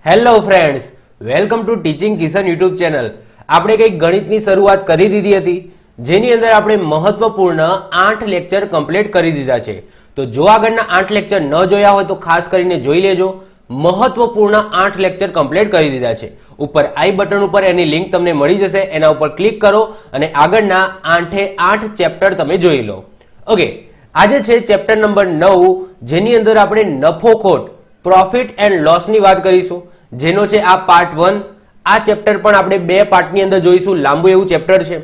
Hello friends, welcome to teaching Kishan YouTube channel. આપણે કંઈક ગણિતની શરૂઆત કરી દીધી હતી, જેની અંદર આપણે મહત્વપૂર્ણ 8 લેક્ચર કમ્પ્લીટ કરી દીધા છે। તો જો આગળના 8 લેક્ચર ન જોયા હોય તો ખાસ કરીને જોઈ લેજો। મહત્વપૂર્ણ 8 લેક્ચર કમ્પ્લીટ કરી દીધા છે। ઉપર આઈ બટન ઉપર એની લિંક તમને મળી જશે, એના ઉપર ક્લિક કરો અને આગળના 8 ચેપ્ટર તમે જોઈ લો। ઓકે, આજે છે ચેપ્ટર નંબર 9, જેની અંદર આપણે નફો ખોટ પ્રોફિટ એન્ડ લોસ ની વાત કરીશું, જેનો છે આ પાર્ટ 1। આ ચેપ્ટર પણ આપણે 2 પાર્ટની અંદર જોઈશું, લાંબુ એવું ચેપ્ટર છે।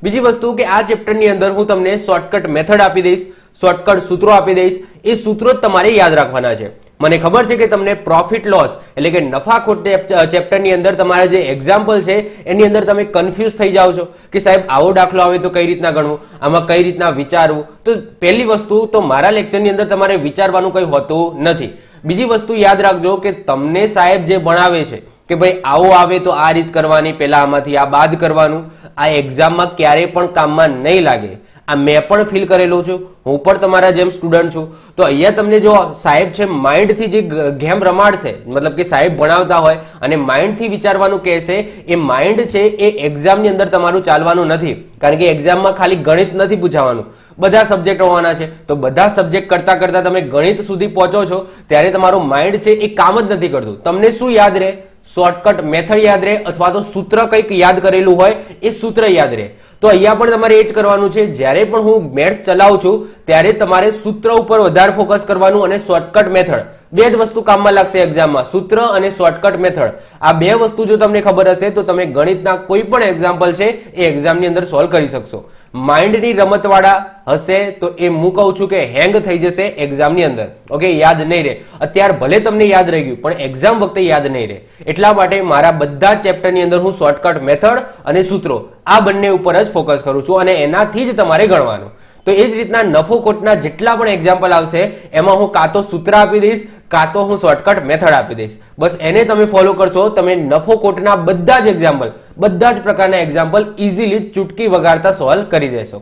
બીજી વસ્તુ કે આ ચેપ્ટરની અંદર હું તમને શોર્ટકટ મેથડ આપી દઈશ, શોર્ટકટ સૂત્રો આપી દઈશ, એ સૂત્રો જ તમારે યાદ રાખવાના છે। મને ખબર છે કે તમને પ્રોફિટ લોસ એટલે કે નફા ખોટ ચેપ્ટરની અંદર તમારા જે એક્ઝામ્પલ છે એની અંદર તમે કન્ફ્યુઝ થઈ જાઓ છો કે સાહેબ આવો દાખલો આવે તો કઈ રીતના ગણવું, આમાં કઈ રીતના વિચારવું। તો પહેલી વસ્તુ તો મારા લેક્ચરની અંદર તમારે વિચારવાનું કંઈ હોતું નથી। બીજી વસ્તુ યાદ રાખજો કે તમને સાહેબ જે ભણાવે છે કે ભાઈ આવો આવે તો આ રીત કરવાની, પહેલા આમાંથી આ બાદ કરવાનું, આ એક્ઝામમાં ક્યારેય પણ કામમાં નહીં લાગે। આ મેં પણ ફીલ કરેલું છું, હું પણ તમારા જેમ સ્ટુડન્ટ છું। તો અહીંયા તમને જો સાહેબ છે માઇન્ડથી જે ગેમ રમાડશે, મતલબ કે સાહેબ ભણાવતા હોય અને માઇન્ડથી વિચારવાનું કહેશે, એ માઇન્ડ છે એ એક્ઝામની અંદર તમારું ચાલવાનું નથી, કારણ કે એક્ઝામમાં ખાલી ગણિત નથી પૂછાવાનું, બધા સબ્જેક્ટ હોવાના છે। તો બધા સબ્જેક્ટ કરતા કરતા તમે ગણિત સુધી પહોંચો છો ત્યારે તમારું માઇન્ડ છે એ કામ જ નથી કરતું। તમને શું યાદ રહે? શોર્ટકટ મેથડ યાદ રહે, અથવા તો સૂત્ર કંઈક યાદ કરેલું હોય એ સૂત્ર યાદ રહે। તો અહીંયા પણ તમારે એ જ કરવાનું છે। જ્યારે પણ હું મેથ્સ ચલાવું છું ત્યારે તમારે સૂત્ર ઉપર વધારે ફોકસ કરવાનું અને શોર્ટકટ મેથડ, બે જ વસ્તુ કામમાં લાગશે એક્ઝામમાં, સૂત્ર અને શોર્ટકટ મેથડ। આ બે વસ્તુ જો તમને ખબર હશે તો તમે ગણિતના કોઈ પણ એક્ઝામ્પલ છે એ એક્ઝામની અંદર સોલ્વ કરી શકશો। માઇન્ડની રમતવાળા હશે તો એ હું કહું છું કે હેંગ થઈ જશે એક્ઝામની અંદર। ઓકે, યાદ નહીં રહે। અત્યારે ભલે તમને યાદ રહી ગયું પણ એક્ઝામ વખતે યાદ નહીં રહે। એટલા માટે મારા બધા ચેપ્ટરની અંદર હું શોર્ટકટ મેથડ અને સૂત્રો આ બંને ઉપર જ ફોકસ કરું છું અને એનાથી જ તમારે ગણવાનું। તો એ જ રીતના નફો ખોટના જેટલા પણ એક્ઝામ્પલ આવશે એમાં હું કાં તો સૂત્ર આપી દઈશ, કાં તો હું શોર્ટકટ મેથડ આપી દઈશ। બસ એને તમે ફોલો કરશો, તમે નફો ખોટના બધા જ એક્ઝામ્પલ, બધા જ પ્રકારના એક્ઝામ્પલ ઇઝીલી ચૂટકી વગાડતા સોલ્વ કરી દેશો।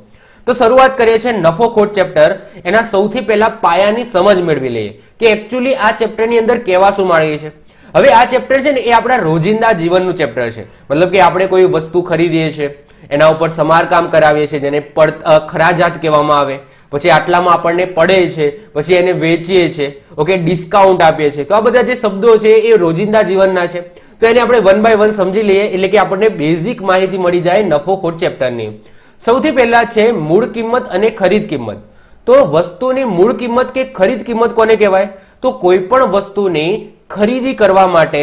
તો શરૂઆત કરીએ છીએ નફો ખોટ ચેપ્ટર। એના સૌથી પહેલા પાયાની સમજ મેળવી લઈએ કે એકચ્યુઅલી આ ચેપ્ટરની અંદર કહેવા શું માંગીએ છીએ। હવે આ ચેપ્ટર છે ને એ આપણા રોજિંદા જીવનનું ચેપ્ટર છે, મતલબ કે આપણે કોઈ વસ્તુ ખરીદીએ છીએ, એના ઉપર સમારકામ કરાવીએ છીએ, જેને ખરાજાત કહેવામાં આવે, પછી આટલામાં આપણને પડે છે, પછી એને વેચીએ છીએ, ઓકે, ડિસ્કાઉન્ટ આપીએ છીએ। તો આ બધા જે શબ્દો છે એ રોજિંદા જીવનના છે, તો એને આપણે 1 બાય 1 સમજી લઈએ, એટલે કે આપણને બેઝિક માહિતી મળી જાય નફો ખોટ ચેપ્ટરની। સૌથી પહેલા છે મૂળ કિંમત અને ખરીદ કિંમત। તો વસ્તુની મૂળ કિંમત કે ખરીદ કિંમત કોને કહેવાય? તો કોઈ પણ વસ્તુની ખરીદી કરવા માટે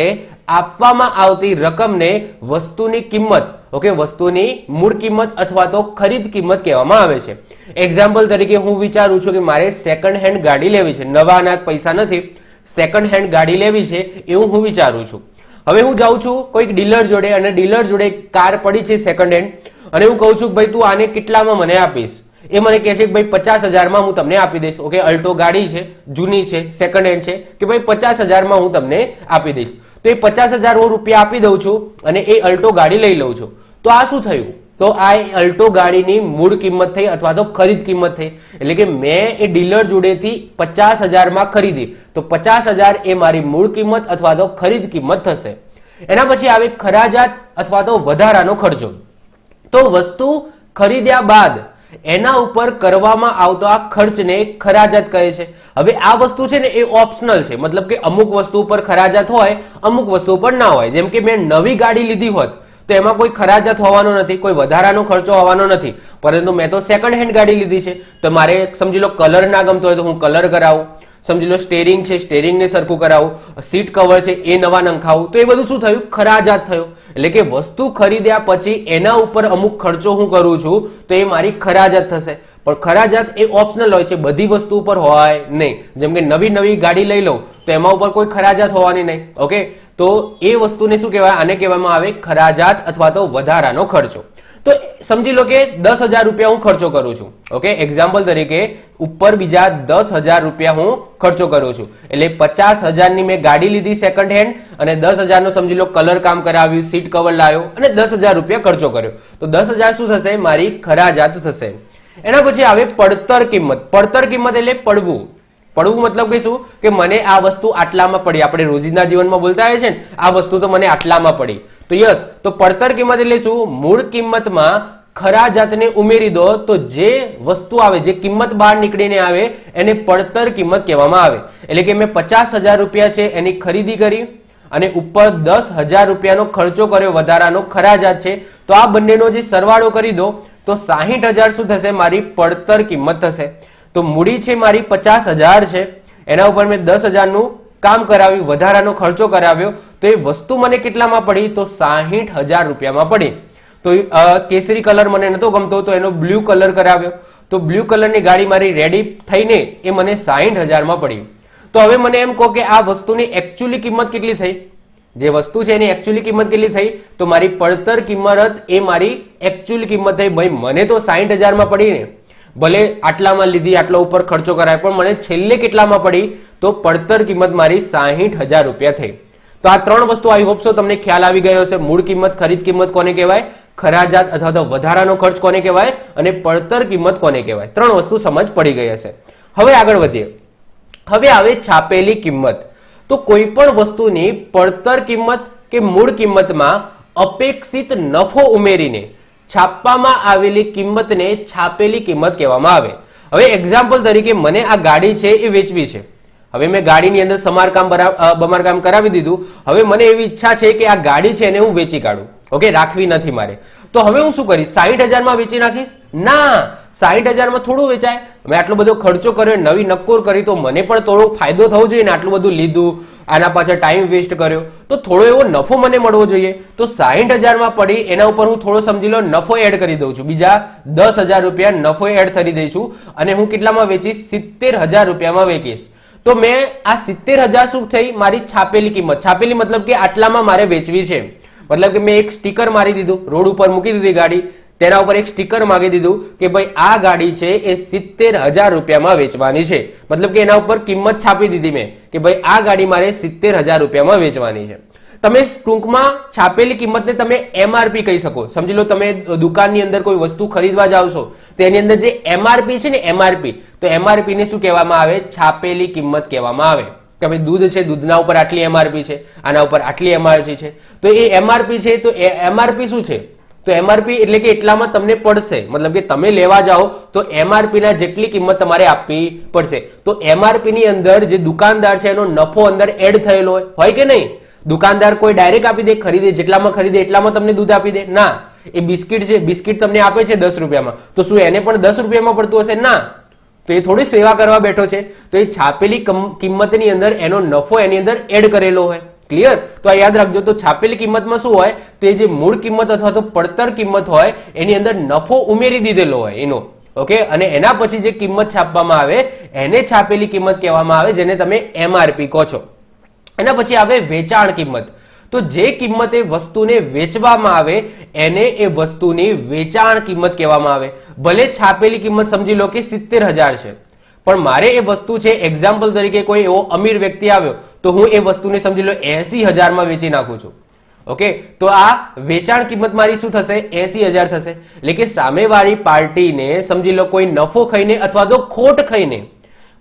આપવામાં આવતી રકમને વસ્તુની કિંમત, ઓકે, વસ્તુની મૂળ કિંમત અથવા તો ખરીદ કિંમત કહેવામાં આવે છે। એક્ઝામ્પલ તરીકે હું વિચારું છું કે મારે સેકન્ડ હેન્ડ ગાડી લેવી છે, નવાના પૈસા નથી, સેકન્ડ હેન્ડ ગાડી લેવી છે એવું હું વિચારું છું। હવે હું જાઉં છું કોઈક ડીલર જોડે અને ડીલર જોડે કાર પડી છે સેકન્ડ હેન્ડ, અને હું કહું છું કે ભાઈ તું આને કેટલામાં મને આપીશ? એ મને કહે છે કે ભાઈ 50,000માં હું તમને આપી દઈશ। ઓકે, અલ્ટો ગાડી છે, જૂની છે, સેકન્ડ હેન્ડ છે, કે ભાઈ 50,000માં હું તમને આપી દઈશ। તો એ 50,000 હું રૂપિયા આપી દઉં છું અને એ અલ્ટો ગાડી લઈ લઉં છું। તો આ શું થયું? તો આ અલ્ટો ગાડીની મૂળ કિંમત થઈ અથવા તો ખરીદ કિંમત થઈ, એટલે કે મેં એ ડીલર જોડેથી 50,000માં ખરીદી, તો 50,000 એ મારી મૂળ કિંમત અથવા તો ખરીદ કિંમત થશે। એના પછી આવે ખરાજાત અથવા તો વધારાનો ખર્ચો। તો વસ્તુ ખરીદ્યા બાદ એના ઉપર કરવામાં આવતો આ ખર્ચને ખરાજાત કહે છે। હવે આ વસ્તુ છે ને એ ઓપ્શનલ છે, મતલબ કે અમુક વસ્તુ પર ખરાજાત હોય, અમુક વસ્તુ પર ના હોય। જેમ કે મેં નવી ગાડી લીધી હોત તો એમાં કોઈ ખરાજાત હોવાનો નથી, કોઈ વધારાનો ખર્ચો હોવાનો નથી, પરંતુ મેં તો સેકન્ડ હેન્ડ ગાડી લીધી છે તો મારે સમજી લો કલર ના ગમતો હોય તો હું કલર કરાવું, સમજી લો સ્ટેરિંગ છે, સ્ટેરિંગને સરખું કરાવું, સીટ કવર છે એ નવા નંખાવું, તો એ બધું શું થયું? ખરાજાત થયું। એટલે કે વસ્તુ ખરીદ્યા પછી એના ઉપર અમુક ખર્ચો હું કરું છું તો એ મારી ખરાજાત થશે। પણ ખરાજાત એ ઓપ્શનલ હોય છે, બધી વસ્તુ ઉપર હોય નહીં। જેમ કે નવી ગાડી લઈ લઉં તો એમાં ઉપર કોઈ ખરાજાત હોવાની નહીં, ઓકે, તો એ વસ્તુને શું કહેવાય? આને કહેવામાં આવે ખરાજાત અથવા તો વધારાનો ખર્ચો। તો સમજી લો કે 10,000 રૂપિયા હું ખર્ચો કરું છું, ઓકે, એક્ઝામ્પલ તરીકે ઉપર બીજા 10,000 રૂપિયા હું ખર્ચો કરું છું, એટલે 50,000ની મેં ગાડી લીધી સેકન્ડ હેન્ડ અને 10,000નો સમજી લો કલર કામ કરાવ્યું, સીટ કવર લાવ્યો અને 10,000 રૂપિયા ખર્ચો કર્યો, તો 10,000 શું થશે? મારી ખરાજાત થશે। એના પછી આવે પડતર કિંમત। પડતર કિંમત એટલે પડવું, પડવું મતલબ કે શું કે મને આ વસ્તુ આટલામાં પડી, આપણે રોજિંદા જીવનમાં બોલતા હોય છે ને આ વસ્તુ તો મને આટલામાં પડી, તો યસ, તો પડતર કિંમત એટલે શું? મૂળ કિંમતમાં ખરા જાતને ઉમેરી દો તો જે વસ્તુ આવે, જે કિંમત બહાર નીકળીને આવે એને પડતર કિંમત કહેવામાં આવે. એટલે કે મેં 50,000 રૂપિયા છે એની ખરીદી કરી અને ઉપર 10,000 રૂપિયાનો ખર્ચો કર્યો વધારાનો, ખરા જાત છે, તો આ બંનેનો જે સરવાળો કરી દો તો 60,000 શું થશે? મારી પડતર કિંમત થશે. તો મૂડી છે મારી 50,000 છે, એના ઉપર મેં 10,000 નું કામ કરાવ્યું, વધારાનો ખર્ચો કરાવ્યો, તો એ વસ્તુ મને કેટલામાં પડી? તો 60,000 રૂપિયામાં પડી. તો કેસરી કલર મને નતો ગમતો તો એનો બ્લુ કલર કરાવ્યો, તો બ્લુ કલરની ગાડી મારી રેડી થઈને એ મને 60,000 માં પડી. તો હવે મને એમ કહો કે આ વસ્તુની એકચ્યુઅલી કિંમત કેટલી થઈ? જે વસ્તુ છે એની એકચ્યુઅલી કિંમત કેટલી થઈ? તો મારી પડતર કિંમત એ મારી એકચ્યુઅલી કિંમત થઈ. ભાઈ મને તો 60,000 માં પડી ને, ભલે આટલામાં લીધી, આટલા ઉપર ખર્ચો કરાય, પણ મને છેલ્લે કેટલામાં પડી? તો પડતર કિંમત મારી 60,000 રૂપિયા થઈ. તો આ ત્રણ વસ્તુ આઈ હોપ સો તમને ખ્યાલ આવી ગયો હશે. મૂળ કિંમત, ખરીદ કિંમત કોને કહેવાય, ખરાજાત અથવા તો વધારાનો ખર્ચ કોને કહેવાય, અને પડતર કિંમત કોને કહેવાય. ત્રણ વસ્તુ સમજ પડી ગઈ હશે. હવે આગળ વધીએ. હવે આવે છાપેલી કિંમત. તો કોઈ પણ વસ્તુની પડતર કિંમત કે મૂળ કિંમતમાં અપેક્ષિત નફો ઉમેરીને છાપવામાં આવેલી કિંમતને છાપેલી કિંમત કહેવામાં આવે. હવે એક્ઝામ્પલ તરીકે મને આ ગાડી છે એ વેચવી છે. હવે મેં ગાડીની અંદર બમારકામ કરાવી દીધું. હવે મને એવી ઈચ્છા છે કે આ ગાડી છે એને હું વેચી કાઢું. ઓકે, રાખવી નથી મારે. તો હવે હું શું કરીશ? 60,000 માં વેચી નાખીશ? ના, 60,000 માં થોડું વેચાય. મેં આટલો બધો ખર્ચો કર્યો, નવી નક્કોર કરી, તો મને પણ થોડો ફાયદો થવો જોઈએ ને. આટલું બધું લીધું, આના પાછળ ટાઈમ વેસ્ટ કર્યો, તો થોડો એવો નફો મને મળવો જોઈએ. તો 60,000 માં પડી, એના ઉપર હું થોડો સમજી લો નફો એડ કરી દઉં છું, બીજા 10,000 રૂપિયા નફો એડ કરી દઈશું, અને હું કેટલામાં વેચીશ? 70,000 રૂપિયામાં વેચીશ. તો મેં આ 70,000 શું થઈ? મારી છાપેલી કિંમત. છાપેલી મતલબ કે આટલામાં મારે વેચવી છે. મતલબ કે મેં એક સ્ટીકર મારી દીધું, રોડ ઉપર મૂકી દીધી ગાડી, તેના ઉપર એક સ્ટીકર માંગી દીધું કે ભાઈ આ ગાડી છે એ 70,000 રૂપિયામાં વેચવાની છે. મતલબ કે એના ઉપર કિંમત છાપી દીધી મેં કે ભાઈ આ ગાડી મારે 70,000 રૂપિયામાં વેચવાની છે. તમે ટૂંકમાં છાપેલી કિંમતને તમે એમઆરપી કહી શકો. સમજી લો તમે દુકાનની અંદર કોઈ વસ્તુ ખરીદવા જાવ છો તો એની અંદર જે એમઆરપી છે ને, એમઆરપી, તો એમઆરપી ને શું કહેવામાં આવે? છાપેલી કિંમત કહેવામાં આવે. કે ભાઈ દૂધ છે, દૂધના ઉપર આટલી એમઆરપી છે, આના ઉપર આટલી એમઆરપી છે. તો એ એમઆરપી છે, તો એમઆરપી શું છે? તો એમઆરપી એટલે કે એટલામાં તમને પડશે. મતલબ કે તમે લેવા જાઓ તો એમઆરપી ના જેટલી કિંમત તમારે આપવી પડશે. તો એમઆરપી ની અંદર જે દુકાનદાર છે એનો નફો અંદર એડ થયેલો હોય કે નહીં? દુકાનદાર કોઈ ડાયરેક્ટ આપી દે, ખરીદે જેટલામાં ખરીદે એટલામાં તમને દૂધ આપી દે? ના. એ બિસ્કિટ છે, બિસ્કિટ તમને આપે છે 10 રૂપિયામાં, તો શું એને પણ 10 રૂપિયામાં પડતું હશે? ના. તો એ થોડી સેવા કરવા બેઠો છે. તો એ છાપેલી કિંમતની અંદર એનો નફો એની અંદર એડ કરેલો હોય. ક્લિયર? તો આ યાદ રાખજો. તો છાપેલી કિંમતમાં શું હોય? તો એ જે મૂળ કિંમત અથવા તો પડતર કિંમત હોય એની અંદર નફો ઉમેરી દીધેલો હોય એનો. ઓકે, અને એના પછી જે કિંમત છાપવામાં આવે એને છાપેલી કિંમત કહેવામાં આવે, જેને તમે એમઆરપી કહો છો. એના પછી આવે વેચાણ કિંમત. તો જે કિંમતે વસ્તુને વેચવામાં આવે એને એ વસ્તુની વેચાણ કિંમત કહેવામાં આવે. ભલે છાપેલી કિંમત સમજી લો કે 70,000 છે, પણ મારે એ વસ્તુ છે, એક્ઝામ્પલ તરીકે કોઈ એવો અમીર વ્યક્તિ આવ્યો તો હું એ વસ્તુને સમજી લો 80,000 માં વેચી નાખું છું. ઓકે, તો આ વેચાણ કિંમત મારી શું થશે? 80,000 થશે. એટલે કે સામેવાળી પાર્ટીને સમજી લો કોઈ નફો ખાઈને અથવા તો ખોટ ખાઈને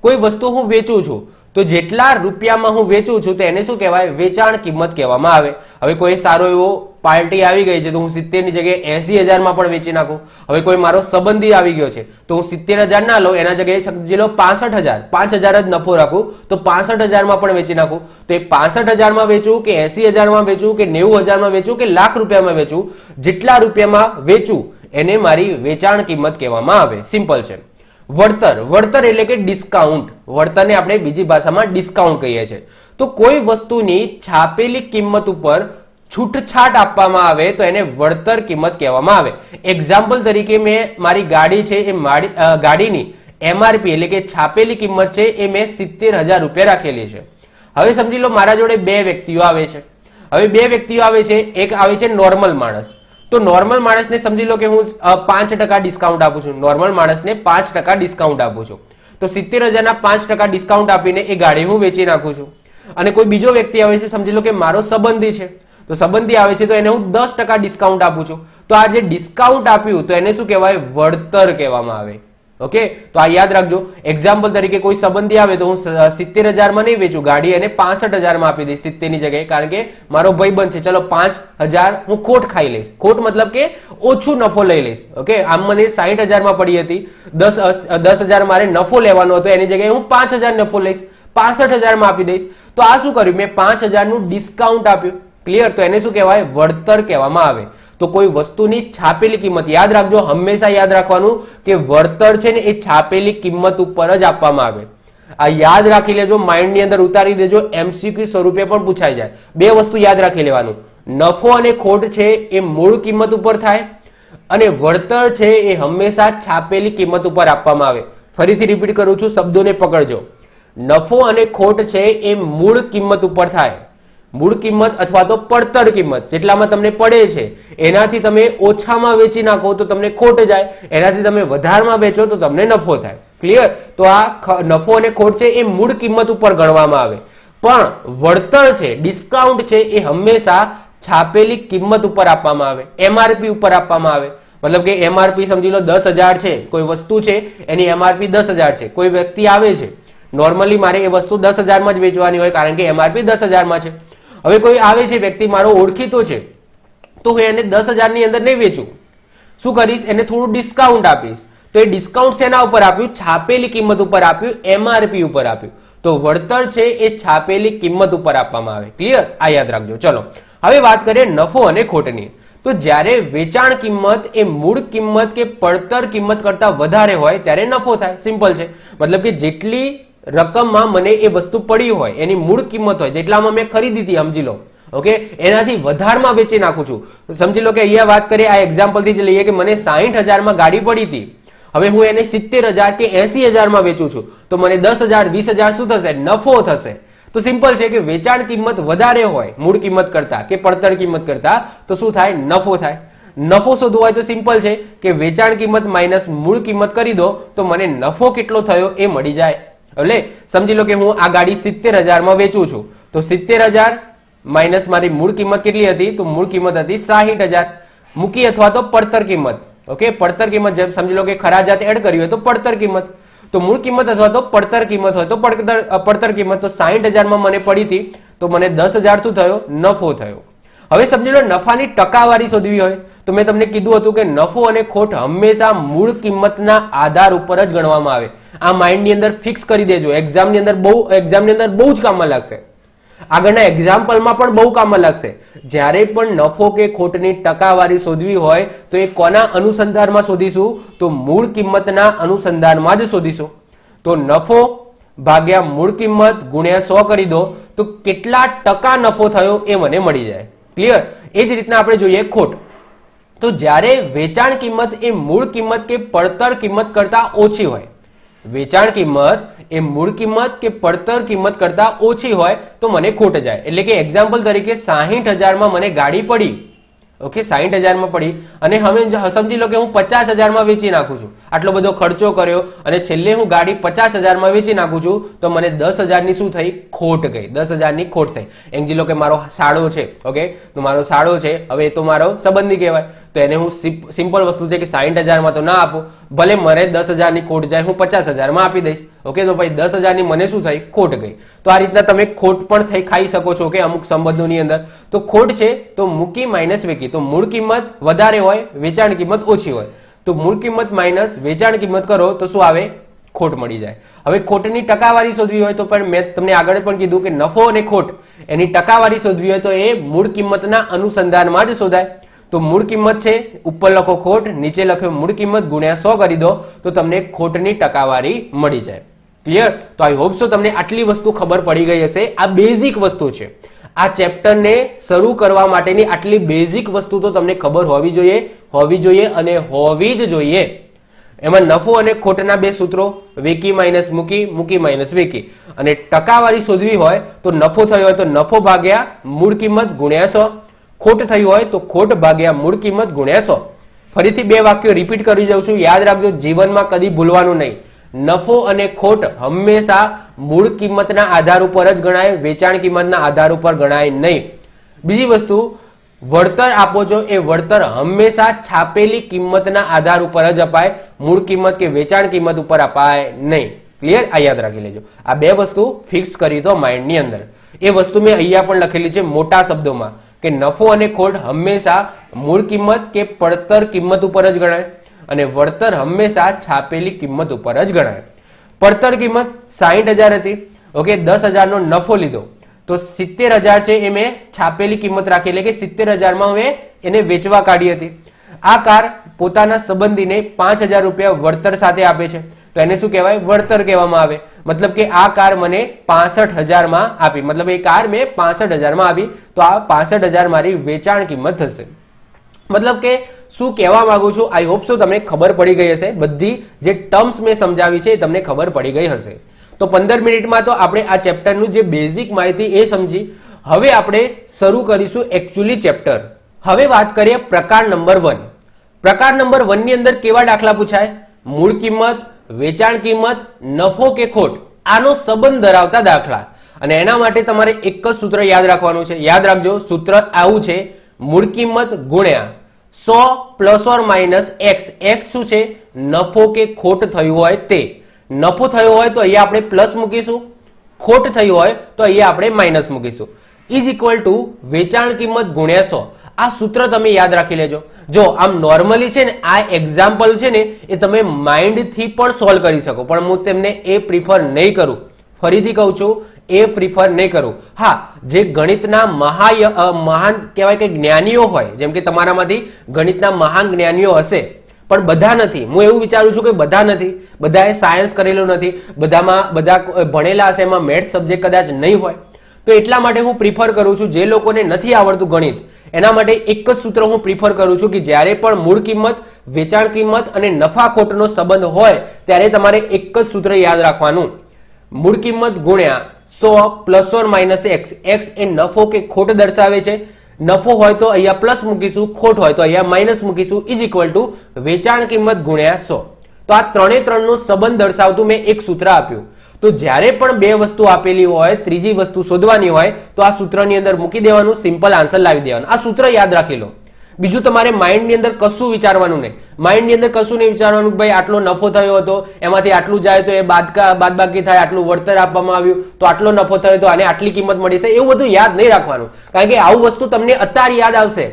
કોઈ વસ્તુ હું વેચું છું, તો જેટલા રૂપિયામાં હું વેચું છું તો એને શું કહેવાય? વેચાણ કિંમત કહેવામાં આવે. હવે કોઈ સારો એવો પાર્ટી આવી ગઈ છે તો હું 70 ની જગ્યાએ 80,000 માં પણ વેચી નાખું. હવે કોઈ મારો સંબંધી આવી ગયો છે તો હું 70,000 ના લઉં, એના જગ્યાએ સમજી લો 65,000, 5,000 જ નફો રાખું, તો 65,000 માં પણ વેચી નાખું. તો એ 65,000 માં વેચું કે 80,000 માં વેચું કે 90,000 માં વેચું કે લાખ રૂપિયામાં વેચું, જેટલા રૂપિયામાં વેચું એને મારી વેચાણ કિંમત કહેવામાં આવે. સિમ્પલ છે. વળતર. વળતર એટલે કે ડિસ્કાઉન્ટ. વળતરને આપણે બીજી ભાષામાં ડિસ્કાઉન્ટ કહીએ છીએ. તો કોઈ વસ્તુની છાપેલી કિંમત ઉપર છૂટછાટ આપવામાં આવે તો એને વળતર કિંમત કહેવામાં આવે. એક્ઝામ્પલ તરીકે મેં મારી ગાડી છે એ ગાડીની એમઆરપી એટલે કે છાપેલી કિંમત છે એ મેં 70,000 રૂપિયા રાખેલી છે. હવે સમજી લો મારા જોડે બે વ્યક્તિઓ આવે છે. હવે બે વ્યક્તિઓ આવે છે, એક આવે છે નોર્મલ માણસ. તો નોર્મલ માણસને સમજી લો કે હું 5% ડિસ્કાઉન્ટ આપું છું. નોર્મલ માણસને 5% ડિસ્કાઉન્ટ આપું છું. તો 70,000 ના 5% ડિસ્કાઉન્ટ આપીને એ ગાડી હું વેચી નાખું છું. અને કોઈ બીજો વ્યક્તિ આવે છે, સમજી લો કે મારો સંબંધી છે, તો સંબંધી આવે છે તો એને હું 10% ડિસ્કાઉન્ટ આપું છું. તો આ જે ડિસ્કાઉન્ટ આપ્યું તો એને શું કહેવાય? વળતર કહેવામાં આવે. ઓકે, તો આ યાદ રાખજો. એક્ઝામ્પલ તરીકે કોઈ સંબંધી આવે તો હું 70,000 માં નહીં વેચું, ગાડી એને 65,000 માં આપી દઈશ 70 ની જગ્યાએ, કારણ કે મારો ભાઈબંધ છે. ચલો 5,000 હું ખોટ ખાઈ લઈશ. ખોટ મતલબ કે ઓછું નફો લઈ લઈશ. ઓકે, આમ મને 60,000 માં પડી હતી, 10,000 મારે નફો લેવાનો હતો, એની જગ્યાએ હું 5,000 નફો લઈશ, 65,000 માં આપી દઈશ. તો આ શું કર્યું, મેં 5,000 નું ડિસ્કાઉન્ટ આપ્યું. ક્લિયર? તો એને શું કહેવાય, વળતર કહેવામાં આવે. તો કોઈ વસ્તુની છાપેલી કિંમત, યાદ રાખજો, હંમેશા યાદ રાખવાનું કે વળતર છે ને એ છાપેલી કિંમત ઉપર જ આપવામાં આવે. આ યાદ રાખી લેજો, માઇન્ડ ની અંદર ઉતારી દેજો, MCQ સ્વરૂપે પણ પૂછાઈ જાય. બે વસ્તુ યાદ રાખી લેવાનું, નફો અને ખોટ છે એ મૂળ કિંમત ઉપર થાય અને વળતર છે એ હંમેશા છાપેલી કિંમત ઉપર આપવામાં આવે. ફરીથી રિપીટ કરું છું, શબ્દોને પકડજો. નફો અને ખોટ છે એ મૂળ કિંમત ઉપર થાય. મૂળ કિંમત અથવા તો પડતર કિંમત, જેટલામાં તમને પડે છે એનાથી તમે ઓછામાં વેચી નાખો તો તમને ખોટ જાય, એનાથી તમે વધારમાં વેચો તો તમને નફો થાય. ક્લિયર? તો આ નફો અને ખોટ છે એ મૂળ કિંમત ઉપર ગણવામાં આવે, પણ વળતર છે, ડિસ્કાઉન્ટ છે એ હંમેશા છાપેલી કિંમત ઉપર આપવામાં આવે, MRP ઉપર આપવામાં આવે. મતલબ કે MRP સમજી લો 10,000 છે, કોઈ વસ્તુ છે એની MRP 10,000 છે, કોઈ વ્યક્તિ આવે છે, નોર્મલી મારે એ વસ્તુ 10,000 માં જ વેચવાની હોય કારણ કે MRP 10,000 માં છે. હવે કોઈ આવે છે વ્યક્તિ મારો ઓળખીતો છે, તો હું એને 10,000 ની અંદર નહીં વેચું. શું કરીશ, એને થોડું ડિસ્કાઉન્ટ આપીશ. તો એ ડિસ્કાઉન્ટ શેના ઉપર આપ્યું, છાપેલી કિંમત ઉપર આપ્યું, MRP ઉપર આપ્યું. તો વળતર છે એ છાપેલી કિંમત ઉપર આપવામાં આવે. ક્લિયર? આ યાદ રાખજો. ચલો હવે વાત કરીએ નફો અને ખોટની. તો જ્યારે વેચાણ કિંમત એ મૂળ કિંમત કે પડતર કિંમત કરતા વધારે હોય ત્યારે નફો થાય. સિમ્પલ છે. મતલબ કે જેટલી રકમમાં મને એ વસ્તુ પડી હોય, એની મૂળ કિંમત હોય, જેટલામાં મેં ખરીદી હતી, સમજી લો, ઓકે, એનાથી વધારમાં વેચી નાખું છું. સમજી લો કે અહીંયા વાત કરીએ, આ એક્ઝામ્પલ થી જ લઈએ કે મને 60,000 માં ગાડી પડી હતી, હવે હું એને 70,000 કે 80,000 માં વેચું છું, તો મને 10,000 20,000 શું થશે, નફો થશે. તો સિમ્પલ છે કે વેચાણ કિંમત વધારે હોય મૂળ કિંમત કરતા કે પડતર કિંમત કરતા, તો શું થાય, નફો થાય. નફો શોધવો હોય તો સિમ્પલ છે કે વેચાણ કિંમત માઇનસ મૂળ કિંમત કરી દો તો મને નફો કેટલો થયો એ મળી જાય. એટલે સમજી લો કે હું આ ગાડી 70,000 માં વેચું છું, તો 70,000 માઇનસ મારી મૂળ કિંમત કેટલી હતી, તો મૂળ કિંમત હતી 60,000 મૂકી અથવા તો પડતર કિંમત. ઓકે, પડતર કિંમત જેમ સમજી લો કે ખરાજાત એડ કરી હોય તો પડતર કિંમત, તો મૂળ કિંમત અથવા તો પડતર કિંમત હોય તો પડતર કિંમત. તો 60,000 માં મને પડી હતી તો મને 10,000 શું થયો, નફો થયો. હવે સમજી લો નફાની ટકાવારી શોધવી હોય તો મેં તમને કીધું હતું કે નફો અને ખોટ હંમેશા મૂળ કિંમતના આધાર ઉપર જ ગણવામાં આવે. આ માઇન્ડ ની અંદર ફિક્સ કરી દેજો, એક્ઝામની અંદર બહુ જ કામમાં લાગશે, આગળના એક્ઝામ્પલમાં પણ બહુ કામમાં લાગશે. જ્યારે પણ નફો કે ખોટની ટકાવારી શોધવી હોય તો એ કોના અનુસંધાનમાં શોધીશું, તો મૂળ કિંમતના અનુસંધાનમાં જ શોધીશું. તો નફો ભાગ્યા મૂળ કિંમત ગુણ્યા 100 કરી દો તો કેટલા ટકા નફો થયો એ મને મળી જાય. ક્લિયર? એ જ રીતના આપણે જોઈએ ખોટ. તો જ્યારે વેચાણ કિંમત એ મૂળ કિંમત કે પડતર કિંમત કરતા ઓછી હોય, વેચાણ કિંમત એ મૂળ કિંમત કે પડતર કિંમત કરતા ઓછી હોય તો મને ખોટ જાય. એટલે કે એક્ઝામ્પલ તરીકે 60,000 માં મને ગાડી પડી, ઓકે, 60,000 માં પડી અને હવે સમજી લો કે હું 50,000 માં વેચી નાખું છું. આટલો બધો ખર્ચો કર્યો અને છેલ્લે હું ગાડી 50,000 માં વેચી નાખું છું તો મને 10,000 ની શું થઈ, ખોટ ગઈ, 10,000 ની ખોટ થઈ. સમજી લો કે મારો સાડો છે, ઓકે, તો મારો સાડો છે, હવે એ તો મારો સંબંધી કહેવાય, તો એને હું સિમ્પલ વસ્તુ છે કે 60,000 માં તો ના આપું, ભલે મારે 10,000 ની ખોટ જાય, હું 50,000 માં આપી દઈશ. ઓકે, તો ભાઈ 10,000 ની મને શું થઈ, ખોટ ગઈ. તો આ રીતના તમે ખોટ પણ થઈ ખાઈ શકો છો કે અમુક સંબંધોની અંદર. તો ખોટ છે તો મૂકી માઇનસ વેકી, તો મૂળ કિંમત વધારે હોય, વેચાણ કિંમત ઓછી હોય, તો મૂળ કિંમત માઇનસ વેચાણ કિંમત કરો તો શું આવે, ખોટ મળી જાય. હવે ખોટની ટકાવારી શોધવી હોય તો પણ મેં તમને આગળ પણ કીધું કે નફો અને ખોટ એની ટકાવારી શોધવી હોય તો એ મૂળ કિંમતના અનુસંધાનમાં જ શોધાય. તો મૂળ કિંમત છે, ઉપર લખો ખોટ, નીચે લખ્યો મૂળ કિંમત ગુણ્યા 100 કરી દો તો તમને ખોટની ટકાવારી મળી જાય. ક્લિયર? તો આઈ હોપ સો તમને આટલી વસ્તુ ખબર પડી ગઈ હશે. આ બેઝિક વસ્તુ છે, આ ચેપ્ટરને શરૂ કરવા માટેની આટલી બેઝિક વસ્તુ તો તમને ખબર હોવી જોઈએ અને હોવી જ જોઈએ. એમાં નફો અને ખોટના બે સૂત્રો, વેકી માઇનસ મૂકી, મૂકી માઇનસ વેકી, અને ટકાવારી શોધવી હોય તો નફો થયો હોય તો નફો ભાગ્યા મૂળ કિંમત ગુણ્યા 100, ખોટ થઈ હોય તો ખોટ ભાગ્યા મૂળ કિંમત ગુણ્યા 100. ફરીથી બે વાક્યો રિપીટ કરી જાઉં છું, યાદ રાખજો, જીવનમાં કદી ભૂલવાનું નહીં. નફો અને ખોટ હંમેશા મૂળ કિંમતના આધાર ઉપર જ ગણાય, વેચાણ કિંમતના આધાર ઉપર ગણાય નહીં. બીજી વસ્તુ, વળતર આપો છો એ વળતર હંમેશા છાપેલી કિંમતના આધાર ઉપર જ અપાય, મૂળ કિંમત કે વેચાણ કિંમત ઉપર અપાય નહીં. ક્લિયર? આ યાદ રાખી લેજો. આ બે વસ્તુ ફિક્સ કરી દો માઇન્ડની અંદર. એ વસ્તુ મેં અહીંયા પણ લખેલી છે મોટા શબ્દોમાં કે નફો અને ખોટ હંમેશા મૂળ કિંમત કે પડતર કિંમત ઉપર જ ગણાય અને વળતર હંમેશા છાપેલી કિંમત ઉપર જ ગણાય. પડતર કિંમત 60,000 હતી. ઓકે, 10,000 નો નફો લીધો તો 70,000 છે એ મેં છાપેલી કિંમત રાખી, એટલે કે 70,000 મેં એને વેચવા કાઢી હતી. આ કાર પોતાના સંબંધીને 5,000 રૂપિયા વળતર સાથે આપે છે તો એને શું કહેવાય? વળતર કહેવામાં આવે. મતલબ કે આ કાર મને 65,000 આપી, મતલબ એ કાર મેં 65,000 આપી તો આ 65,000 મારી વેચાણ કિંમત થશે. મતલબ કે શું કહેવા માંગુ છું, આઈ હોપ સો તમને ખબર પડી ગઈ હશે. બધી જે ટર્મ્સ મેં સમજાવી છે એ તમને ખબર પડી ગઈ હશે. તો 15 મિનિટમાં તો આપણે આ ચેપ્ટરનું જે બેઝિક માહિતી એ સમજી. હવે આપણે શરૂ કરીશું એકચ્યુઅલી ચેપ્ટર. હવે વાત કરીએ પ્રકાર નંબર 1. પ્રકાર નંબર 1 ની અંદર કેવા દાખલા પૂછાય? મૂળ કિંમત, વેચાણ કિંમત, નફો કે ખોટ, આનો સંબંધ ધરાવતા દાખલા. અને એના માટે તમારે એક જ સૂત્ર યાદ રાખવાનું છે. યાદ રાખજો, સૂત્ર આવું છે: મૂળ કિંમત ગુણ્યા 100 plus or minus X. X શું છે? નફો કે ખોટ થયું હોય તે. નફો થયો હોય તો અહીંયા આપણે પ્લસ મૂકીશું, ખોટ થઈ હોય તો અહીંયા આપણે માઇનસ મૂકીશું. ઇઝ ઇક્વલ ટુ વેચાણ કિંમત ગુણ્યા 100. આ સૂત્ર તમે યાદ રાખી લેજો. જો આમ નોર્મલી છે ને આ એક્ઝામ્પલ છે ને એ તમે માઇન્ડથી પણ સોલ્વ કરી શકો, પણ હું તેમને એ પ્રિફર નહીં કરું. ફરીથી કહું છું, એ પ્રિફર નહીં કરું. હા, જે ગણિતના મહાન કહેવાય કે જ્ઞાનીઓ હોય, જેમ કે તમારામાંથી ગણિતના મહાન જ્ઞાનીઓ હશે, પણ બધા નથી. હું એવું વિચારું છું કે બધા નથી, બધાએ સાયન્સ કરેલું નથી, બધા ભણેલા હશે, એમાં મેથ્સ સબ્જેક્ટ કદાચ નહીં હોય. તો એટલા માટે હું પ્રિફર કરું છું, જે લોકોને નથી આવડતું ગણિત એના માટે એક જ સૂત્ર હું પ્રિફર કરું છું કે જ્યારે પણ મૂળ કિંમત, વેચાણ કિંમત અને નફા ખોટનો સંબંધ હોય ત્યારે તમારે એક જ સૂત્ર યાદ રાખવાનું: મૂળ કિંમત ગુણ્યા 100 plus or minus X. X એ નફો કે ખોટ દર્શાવે છે. નફો હોય તો અહીંયા પ્લસ મૂકીશું, ખોટ હોય તો અહીંયા માઇનસ મૂકીશું. ઇઝ ઇક્વલ ટુ વેચાણ કિંમત ગુણ્યા 100. તો આ ત્રણે ત્રણનો સંબંધ દર્શાવતું મેં એક સૂત્ર આપ્યું. તો જ્યારે પણ બે વસ્તુ આપેલી હોય, ત્રીજી વસ્તુ શોધવાની હોય તો આ સૂત્રની અંદર મૂકી દેવાનું, સિમ્પલ આન્સર લાવી દેવાનું. આ સૂત્ર યાદ રાખી લો. બીજું તમારે માઇન્ડની અંદર કશું વિચારવાનું નહીં. માઇન્ડની અંદર કશું નહીં વિચારવાનું કે ભાઈ આટલો નફો થયો હતો, એમાંથી આટલું જાય તો એ બાદબાકી થાય, આટલું વળતર આપવામાં આવ્યું તો આટલો નફો થયો તો આને આટલી કિંમત મળી છે. એવું બધું યાદ નહીં રાખવાનું, કારણ કે આવું વસ્તુ તમને અત્યારે યાદ આવશે,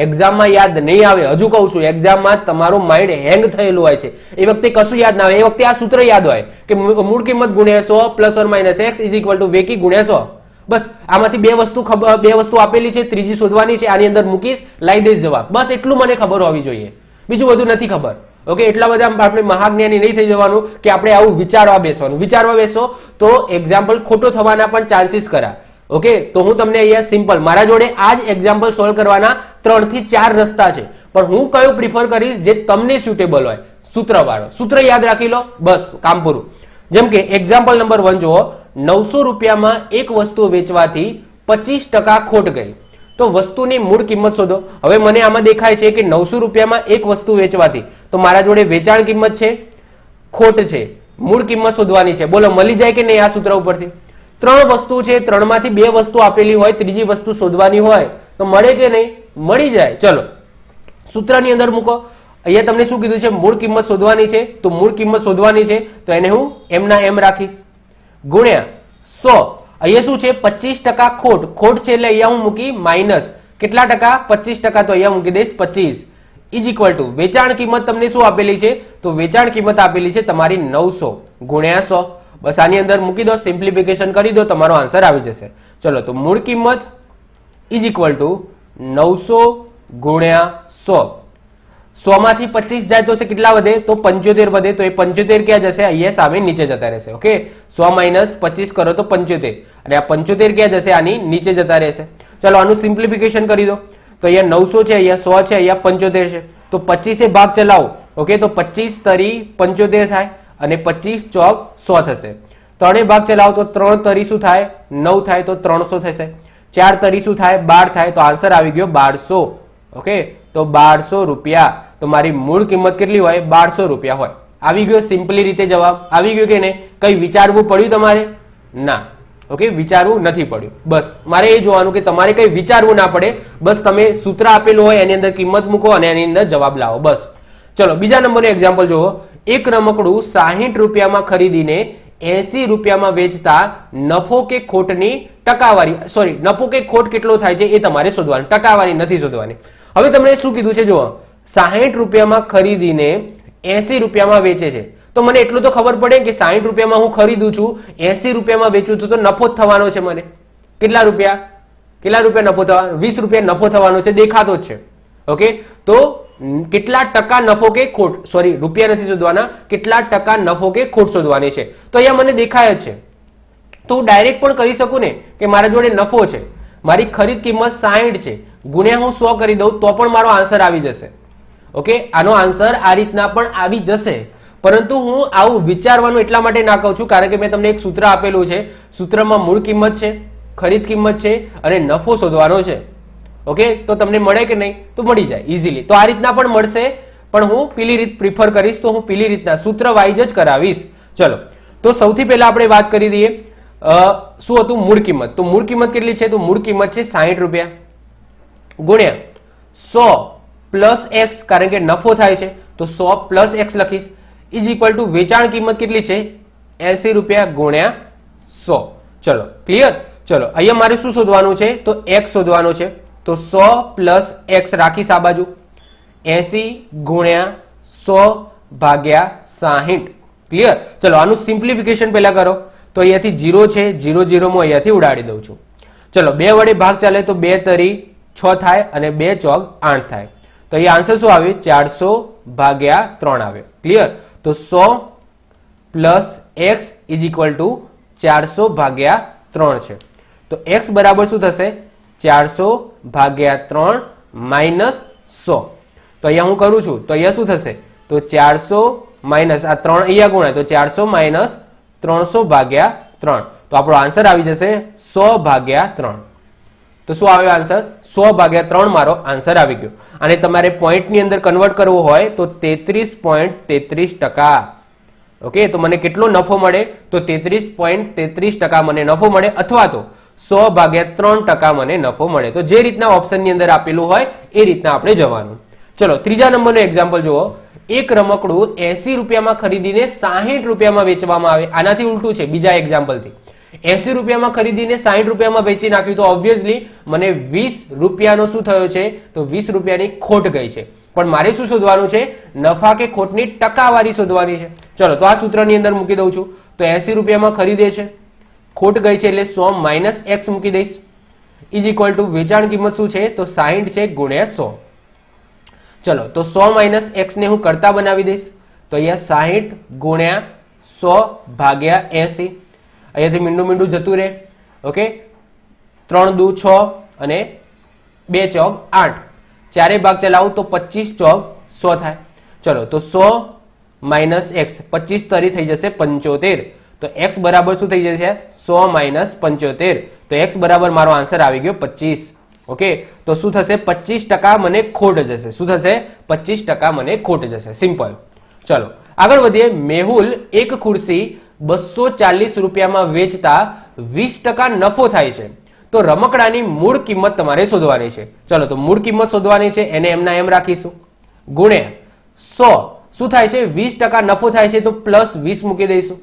એક્ઝામમાં યાદ નહીં આવે. હજુ કહું છું, એક્ઝામમાં તમારું માઇન્ડ હેંગ થયેલું હોય છે, એ વખતે કશું યાદ ના આવે. એ વખતે આ સૂત્ર યાદ હોય કે મૂળ કિંમત ગુણ્યા 100 plus or minus X is equal to વેકી ગુણ્યા 100. બસ આમાંથી બે વસ્તુ આપેલી છે, ત્રીજી શોધવાની છે, આની અંદર મૂકીશ, લાવી દઈશ જવાબ. બસ એટલું મને ખબર હોવી જોઈએ, બીજું બધું નથી ખબર. ઓકે, એટલા બધા આપણે મહાજ્ઞાની નહીં થઈ જવાનું કે આપણે આવું વિચારવા બેસવાનું. વિચારવા બેસો તો એક્ઝામ્પલ ખોટો થવાના પણ ચાન્સીસ ખરા. ઓકે, તો હું તમને અહીંયા સિમ્પલ, મારા જોડે આ જ એક્ઝામ્પલ સોલ્વ કરવાના 3 થી 4 રસ્તા છે, પણ હું કયો પ્રિફર કરીશ જે તમને સુટેબલ હોય, સૂત્રવાળો. સૂત્ર યાદ રાખી લો, બસ કામ પૂરું. જેમ કે એક્ઝામ્પલ નંબર 1 જુઓ, 900 રૂપિયામાં એક વસ્તુ વેચવાથી 25% ખોટ ગઈ, તો વસ્તુની મૂળ કિંમત શોધો. હવે મને આમાં દેખાય છે કે 900 રૂપિયામાં એક વસ્તુ વેચવાથી, તો મારા જોડે વેચાણ કિંમત છે, ખોટ છે, મૂળ કિંમત શોધવાની છે. બોલો મળી જાય કે નહીં આ સૂત્ર ઉપરથી? 3 વસ્તુ છે, 3માંથી 2 વસ્તુ આપેલી હોય, ત્રીજી વસ્તુ શોધવાની હોય તો મળે કે નહીં? મળી જાય. ચલો સૂત્રની અંદર મૂકો. અહીંયા તમને શું કીધું છે? મૂળ કિંમત શોધવાની છે, તો મૂળ કિંમત શોધવાની છે તો એને હું એમના એમ રાખીશ, ગુણ્યા 100. અહીંયા શું છે? 25% ખોટ. ખોટ છે એટલે અહીંયા હું મૂકી માઇનસ કેટલા ટકા? 25%, તો અહીંયા મૂકી દઈશ 25. ઇઝ ઇક્વલ ટુ વેચાણ કિંમત તમને શું આપેલી છે? તો વેચાણ કિંમત આપેલી છે તમારી 900 ગુણ્યા 100. બસ આની અંદર મૂકી દો, સિમ્પ્લિફિકેશન કરી દો, તમારો આન્સર આવી જશે. ચલો, તો મૂળ કિંમત ઇઝ ઇક્વલ ટુ 900 ગુણ્યા 100. 100 માંથી 25 જાય તો કેટલા વધે? તો 75 વધે. તો એ 75 ક્યાં જશે? અહીંયા સામે નીચે જતા રહેશે. ઓકે, 100 માઇનસ 25 કરો તો 75, અને આ 75 ક્યાં જશે? આની નીચે જતા રહેશે. ચલો આનું સિમ્પ્લિફિકેશન કરી દો. તો અહીંયા 900 છે, અહીંયા 100 છે, અહીંયા 75 છે, તો 25 ભાગ ચલાવો. ઓકે, તો 25 તરી 75 થાય અને 25 ચોક 100 થશે. 3 ભાગ ચલાવો તો 3 તરી શું થાય? 9 થાય, તો 300 થશે. 4 તરી શું થાય? 12 થાય, તો આન્સર આવી ગયો 1200. ઓકે, તો 1200 રૂપિયા. તો મારી મૂળ કિંમત કેટલી હોય? 1200 રૂપિયા હોય. આવી ગયો સિમ્પલી રીતે જવાબ. આવી ગયો કે નહીં? કઈ વિચારવું પડ્યું તમારે? ના. ઓકે, વિચારવું નથી પડ્યું. બસ મારે એ જોવાનું કે તમારે કઈ વિચારવું ના પડે, બસ તમે સૂત્ર આપેલું હોય એની અંદર કિંમત મૂકો અને એની અંદર જવાબ લાવો બસ. ચલો બીજા નંબરનું એક્ઝામ્પલ જુઓ. એક રમકડું 60 રૂપિયામાં ખરીદીને 80 રૂપિયામાં વેચતા નફો કે ખોટની ટકાવારી, સોરી નફો કે ખોટ કેટલો થાય છે એ તમારે શોધવાનું, ટકાવારી નથી શોધવાની. હવે તમને શું કીધું છે જુઓ, 60 રૂપિયામાં ખરીદીને 80 રૂપિયામાં વેચે છે, તો મને એટલું તો ખબર પડે કે 60 રૂપિયામાં હું ખરીદું છું, 80 રૂપિયામાં વેચું છું, તો નફો જ થવાનો છે. મને કેટલા રૂપિયા નફો થવાનો? 20 રૂપિયા નફો થવાનો છે, દેખાતો જ છે. ઓકે, તો કેટલા ટકા નફો કે ખોટ, સોરી રૂપિયા નથી શોધવાના, કેટલા ટકા નફો કે ખોટ શોધવાની છે. તો અહીંયા મને દેખાય જ છે, તો હું ડાયરેક્ટ પણ કરી શકું ને કે મારા જોડે નફો છે, મારી ખરીદ કિંમત 60 છે, ગુણ્યા હું 100 કરી દઉં તો પણ મારો આન્સર આવી જશે. ઓકે, આનો આન્સર આ રીતના પણ આવી જશે. પરંતુ હું આવું વિચારવાનું એટલા માટે ના કહું છું કારણ કે મેં તમને એક સૂત્ર આપેલું છે. સૂત્રમાં મૂળ કિંમત છે, ખરીદ કિંમત છે અને નફો શોધવાનો છે. ઓકે, તો તમને મળે કે નહીં? તો મળી જાય ઇઝીલી. તો આ રીતના પણ મળશે, પણ હું પેલી રીત પ્રિફર કરીશ, તો હું પેલી રીતના સૂત્ર વાઇઝ જ કરાવીશ. ચલો, તો સૌથી પહેલા આપણે વાત કરી દઈએ શું હતું? મૂળ કિંમત. તો મૂળ કિંમત કેટલી છે? તો મૂળ કિંમત છે 60 રૂપિયા ગુણ્યા 100 પ્લસ એક્સ, કારણ કે નફો થાય છે તો 100 પ્લસ એક્સ લખીશ, ઇઝ ઇક્વલ ટુ વેચાણ કિંમત કેટલી છે? 80 રૂપિયા ગુણ્યા 100. ચલો ક્લિયર. ચલો અહીંયા મારે શું શોધવાનું છે? તો એક્સ શોધવાનો છે. તો 100 પ્લસ એક્સ રાખીશ આ બાજુ, 80 ગુણ્યા 100 ભાગ્યા 60. ક્લિયર. ચલો આનું સિમ્પ્લિફિકેશન પહેલા કરો. તો અહીંયાથી 0 છે, 0 0 માં અહીંયાથી ઉડાડી દઉં છું. ચલો 2 વડે ભાગ ચાલે તો 2 તરી 6 થાય અને 2 ચોક 8 થાય. તો અહીંયા આન્સર શું આવ્યું? 400 ભાગ્યા 3 આવ્યો. ક્લિયર. તો 100 plus x is equal two 400 ભાગ્યા 3 છે. તો એક્સ બરાબર શું થશે? 400 ભાગ્યા 3 માઇનસ 100. તો અહીંયા હું કરું છું તો અહીંયા શું થશે? તો 400 માઇનસ આ 3 અહીંયા ગુણાય તો 400 માઇનસ 300 ભાગ્યા 3. તો આપણો આન્સર આવી જશે 100 ભાગ્યા 3. તો શું આવ્યો આન્સર? 100 ભાગ્યા 3 મારો આન્સર આવી ગયો. અને તમારે પોઈન્ટની અંદર કન્વર્ટ કરવો હોય તો 33.33%. ઓકે, તો મને કેટલો નફો મળે? તો 33.33% મને નફો મળે, અથવા તો 100 ભાગ્યા 3% મને નફો મળે. તો જે રીતના ઓપ્શનની અંદર આપેલું હોય એ રીતના આપણે જવાનું. ચલો ત્રીજા નંબરનો એક્ઝામ્પલ જુઓ. એક રમકડું 80 રૂપિયામાં ખરીદીને 60 રૂપિયામાં વેચવામાં આવે. આનાથી ઉલટું છે બીજા એક્ઝામ્પલથી. 80 રૂપિયામાં ખરીદીને 60 રૂપિયામાં વેચી નાખ્યું તો ઓબ્વિયસલી મને 20 રૂપિયાનો શું થયો છે? તો 20 રૂપિયાની ખોટ ગઈ છે. પણ મારે શું શોધવાનું છે? નફા કે ખોટની ટકાવારી શોધવાની છે. ચલો તો આ સૂત્રની અંદર મૂકી દઉં છું. તો 80 રૂપિયામાં ખરીદે છે, ખોટ ગઈ છે એટલે 100 માઇનસ એક્સ મૂકી દઈશ, ઇઝ ઇક્વલ ટુ વેચાણ કિંમત શું છે? તો 60 છે ગુણ્યા 100. ચલો તો 100 માઇનસ એક્સ ને હું કરતા બનાવી દઈશ. તો અહીંયા 60 ગુણ્યા 100 ભાગ્યા 80. અહીંયાથી મીંડું મીંડું જતું રહે. ઓકે, 3 દુ 6 અને 2 ચોક 8. ચારે ભાગ ચલાવું તો 25 ચોક 100 થાય. ચલો તો 100 માઇનસ એક્સ, 25 તરી થઈ જશે 75. તો એક્સ બરાબર શું થઈ જશે? 100 માઇનસ 75. તો એક્સ બરાબર મારો આન્સર આવી ગયો 25. ઓકે, તો શું થશે? 25% મને ખોટ જશે. શું થશે? 25% મને ખોટ જશે. સિમ્પલ. ચલો આગળ વધીએ. મેહુલ એક ખુરશી 240 રૂપિયામાં વેચતા 20% નફો થાય છે. તો રમકડાની મૂળ કિંમત તમારે શોધવાની છે. ચલો તો મૂળ કિંમત શોધવાની છે, એને એમના એમ રાખીશું, ગુણ્યા 100. શું થાય છે? 20% નફો થાય છે તો પ્લસ 20 મૂકી દઈશું,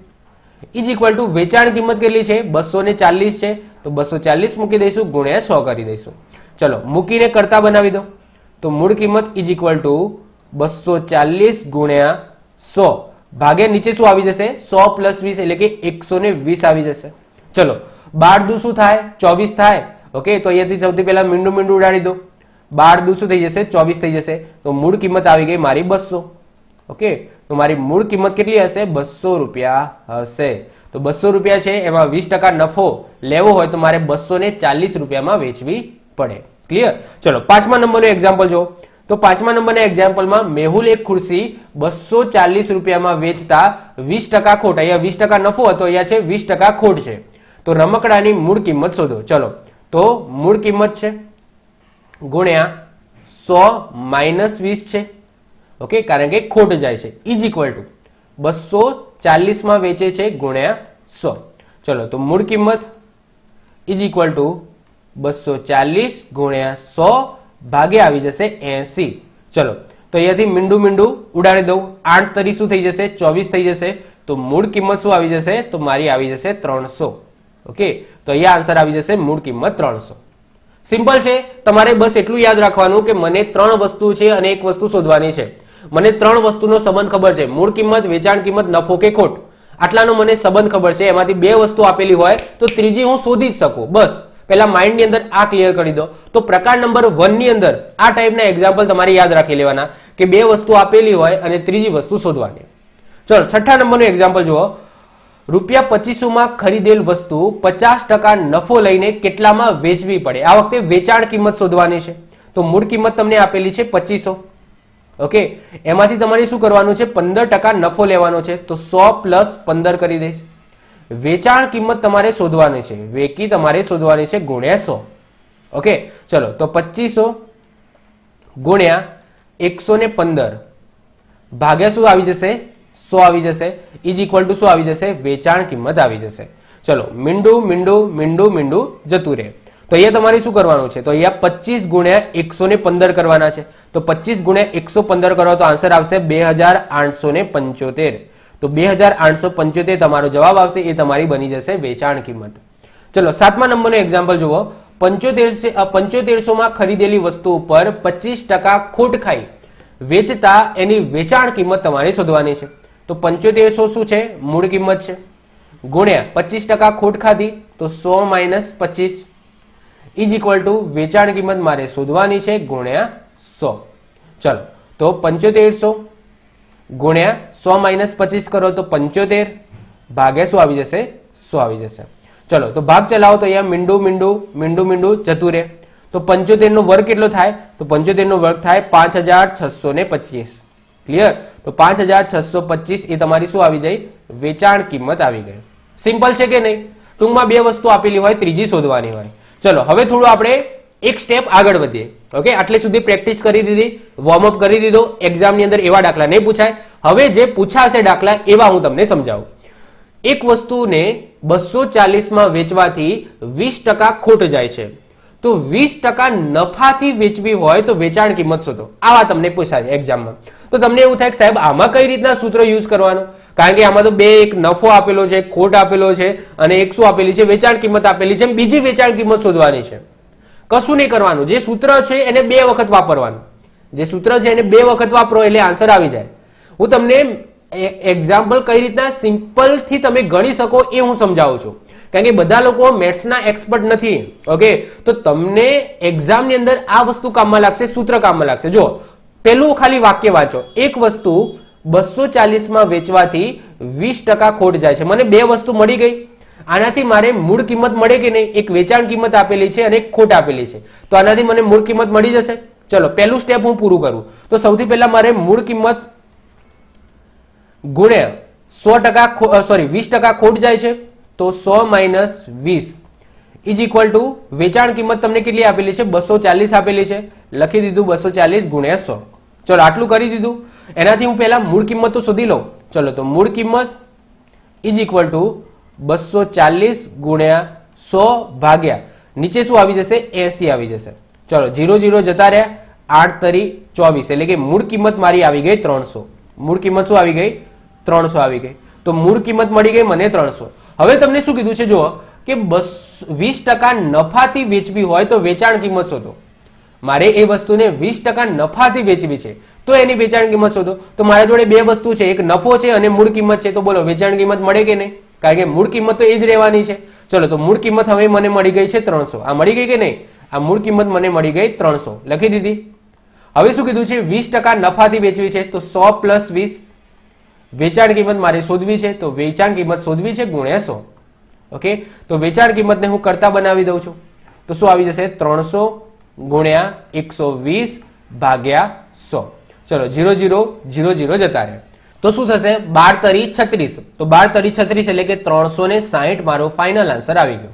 ઇઝ ઇક્વલ ટુ વેચાણ કિંમત કેટલી છે? 240 છે તો 240 મૂકી દઈશું ગુણ્યા 100 કરી દઈશું. ચલો મૂકીને કરતા બનાવી દો. તો મૂળ કિંમત ઇઝ ઇક્વલ ટુ 240 ગુણ્યા 100 ભાગ્યા નીચે શું આવી જશે? 100 પ્લસ 20 એટલે કે 120 આવી જશે. ચલો 12 દુ શું થાય? 24 થાય. ઓકે, તો અહીંયાથી સૌથી પહેલા મીંડું મીંડું ઉડાડી દો. 12 દુ શું થઈ જશે? 24 થઈ જશે. તો મૂળ કિંમત આવી ગઈ મારી 200. ઓકે, તો મારી મૂળ કિંમત કેટલી હશે? 200 રૂપિયા હશે. તો 200 રૂપિયા છે, એમાં 20% નફો લેવો હોય તો મારે 240 રૂપિયામાં વેચવી પડે. ક્લિયર. ચલો પાંચમા નંબરનો એક્ઝામ્પલ જો. તો પાંચમા નંબરના એક્ઝામ્પલમાં મેહુલ એક ખુરશી 240 રૂપિયામાં વેચતા 20% ખોટ. અહીંયા 20% નફો હતો, અહીંયા છે 20% ખોટ છે. તો રમકડાની મૂળ કિંમત શોધો. ચલો તો મૂળ કિંમત છે ગુણ્યા 100 માઇનસ 20 છે. ઓકે, કારણ કે ખોટ જાય છે, ઇઝ ઇક્વલ ટુ 240 માં વેચે છે ગુણ્યા 100. ચલો તો મૂળ કિંમત ઇઝ ઇક્વલ ટુ 240 ગુણ્યા 100 ભાગ્યા આવી જશે 80. ચલો તો અહીંયાથી મીંડું મીંડું ઉડાડી દઉં. 8 તરી શું થઈ જશે? 24 થઈ જશે. તો મૂળ કિંમત શું આવી જશે? તો મારી આવી જશે 300. ઓકે, તો અહીંયા આન્સર આવી જશે મૂળ કિંમત 300. સિમ્પલ છે. તમારે બસ એટલું યાદ રાખવાનું કે મને 3 વસ્તુ છે અને એક વસ્તુ શોધવાની છે. મને 3 વસ્તુનો સંબંધ ખબર છે, મૂળ કિંમત, વેચાણ કિંમત, નફો કે ખોટ, આટલાનો મને સંબંધ ખબર છે. એમાંથી 2 વસ્તુ આપેલી હોય તો ત્રીજી હું શોધી જ શકું. બસ પહેલા માઇન્ડની અંદર આ ક્લિયર કરી દો. તો પ્રકાર નંબર 1 ની અંદર આ ટાઈપના એક્ઝામ્પલ તમારે યાદ રાખી લેવાના કે 2 વસ્તુ આપેલી હોય અને ત્રીજી વસ્તુ શોધવાની. ચલો 6થા નંબરનું એક્ઝામ્પલ જુઓ. ₹2500 માં ખરીદેલ વસ્તુ 50% નફો લઈને કેટલામાં વેચવી પડે? આ વખતે વેચાણ કિંમત શોધવાની છે. તો મૂળ કિંમત તમને આપેલી છે 2500. ઓકે, એમાંથી તમારે શું કરવાનું છે? 15% નફો લેવાનો છે. તો 100 + 15 કરી દઈશ. વેચાણ કિંમત તમારે શોધવાની છે, વેકી તમારે શોધવાની છે ગુણ્યા 100. ઓકે, ચલો તો 2500 ગુણ્યા 115 ભાગ્યા શું આવી જશે? 100 આવી જશે. ઇઝ ઇક્વલ ટુ શું આવી જશે? વેચાણ કિંમત આવી જશે. ચલો મીંડું મીંડું મીંડું મીંડું જતું રહે. તો અહીંયા તમારે શું કરવાનું છે? તો અહીંયા 25 ગુણ્યા 115 કરવાના છે. તો 25 ગુણ્યા 115 કરો તો આન્સર આવશે 2875. તો 2875 તમારો જવાબ આવશે. એ તમારી બની જશે વેચાણ કિંમત. ચલો 7મા નંબરનો એક્ઝામ્પલ જુઓ. 7500 માં ખરીદેલી વસ્તુ ઉપર 25% ખોટ ખાઈ વેચતા એની વેચાણ કિંમત તમારે શોધવાની છે. તો 7500 શું છે? મૂળ કિંમત છે, ગુણ્યા 25% ખોટ ખાધી તો 100 - 25 ઇઝ ઇક્વલ ટુ વેચાણ કિંમત મારે શોધવાની છે ગુણ્યા 100. ચલો તો 7500 ગુણ્યા 100 - 25 કરો તો 75 ભાગ્યા શું આવી જશે? 100 આવી જશે. ચલો તો ભાગ ચલાવો તો અહીંયા મીંડું મીંડું મીંડું મીંડું જતું રહે. તો 75 નો વર્ગ કેટલો થાય? તો 75 નો વર્ગ થાય 5625. ક્લિયર? તો 5625 એ તમારી શું આવી જાય? વેચાણ કિંમત આવી ગઈ. સિમ્પલ છે કે નહીં? ટૂંકમાં 2 વસ્તુ આપેલી હોય, ત્રીજી શોધવાની હોય. ચલો હવે થોડું આપણે એક સ્ટેપ આગળ વધીએ. ઓકે, આટલે સુધી પ્રેક્ટિસ કરી દીધી, વોર્મઅપ કરી દીધો. એક્ઝામની અંદર એવા દાખલા નહીં પૂછાય. હવે જે પૂછાશે દાખલા એવા હું તમને સમજાવું. એક વસ્તુને 240 માં વેચવાથી 20% ખોટ જાય છે. તો 20% નફાથી વેચવી હોય તો વેચાણ કિંમત શોધો. આવા તમને પૂછાય એક્ઝામમાં. તો તમને એવું થાય કે સાહેબ આમાં કઈ રીતના સૂત્ર યુઝ કરવાનું? કારણ કે આમાં તો 2, એક નફો આપેલો છે, ખોટ આપેલો છે અને એક શું આપેલી છે? વેચાણ કિંમત આપેલી છે. બીજી વેચાણ કિંમત શોધવાની છે. કશું નહીં કરવાનું. જે સૂત્ર છે એને 2 વખત વાપરવાનું. જે સૂત્ર છે એને 2 વખત વાપરો એટલે આન્સર આવી જાય. હું તમને એક્ઝામ્પલ કઈ રીતના સિમ્પલ થી તમે ગણી શકો એ હું સમજાવું છું. કારણ કે બધા લોકો મેથ્સના એક્સપર્ટ નથી. ઓકે, તો તમને એક્ઝામની અંદર આ વસ્તુ કામમાં લાગશે, સૂત્ર કામમાં લાગશે. જો પહેલું ખાલી વાક્ય વાંચો. એક વસ્તુ 240 માં વેચવાથી 20% ખોટ જાય છે. મને 2 વસ્તુ મળી ગઈ. આનાથી મારે મૂળ કિંમત મળે કે નહીં? એક વેચાણ કિંમત આપેલી છે અને એક ખોટ આપેલી છે. તો આનાથી મને મૂળ કિંમત મળી જશે. ચલો પહેલું સ્ટેપ હું પૂરું કરું. તો સૌથી પહેલા મારે મૂળ કિંમત ગુણ્યા 20% ખોટ જાય છે. તો 100 - 20 ઇઝ ઇક્વલ ટુ વેચાણ કિંમત તમને કેટલી આપેલી છે? 240 આપેલી છે. લખી દીધું 240 ગુણ્યા 100. ચલો આટલું કરી દીધું. એનાથી હું પહેલા મૂળ કિંમત તો શોધી લઉં. ચલો તો મૂળ કિંમત ઇઝ ઇક્વલ ટુ 240 ગુણ્યા 100 ભાગ્યા નીચે શું આવી જશે? 80 આવી જશે. ચલો 0 0 જતા રહ્યા. 8 તરી 24 એટલે કે મૂળ કિંમત મારી આવી ગઈ 300. મૂળ કિંમત શું આવી ગઈ? 300 આવી ગઈ. તો મૂળ કિંમત મળી ગઈ મને 300. હવે તમને શું કીધું છે? જુઓ કે 20% નફાથી વેચવી હોય તો વેચાણ કિંમત શોધો. મારે એ વસ્તુને 20% નફાથી વેચવી છે તો એની વેચાણ કિંમત શોધો. તો મારા જોડે 2 વસ્તુ છે, એક નફો છે અને મૂળ કિંમત છે. તો બોલો વેચાણ કિંમત મળે કે નહીં? કારણ કે મૂળ કિંમત તો એ જ રહેવાની છે. ચલો તો મૂળ કિંમત હવે મને મળી ગઈ છે 300. આ મળી ગઈ કે નહીં? આ મૂળ કિંમત મને મળી ગઈ 300. લખી દીધી. હવે શું કીધું છે? 20% નફાથી વેચવી છે તો 100 + 20 વેચાણ કિંમત મારે શોધવી છે. તો વેચાણ કિંમત શોધવી છે ગુણ્યા 100. ઓકે, તો વેચાણ કિંમતને હું કરતા બનાવી દઉં છું. તો શું આવી જશે? 300 ગુણ્યા 120 ભાગ્યા 100. ચલો 0 0 0 0 જતા રહે. તો શું થશે? 12 તરી 36. તો 12 તરી 36 એટલે કે 360 મારો ફાઇનલ આન્સર આવી ગયો.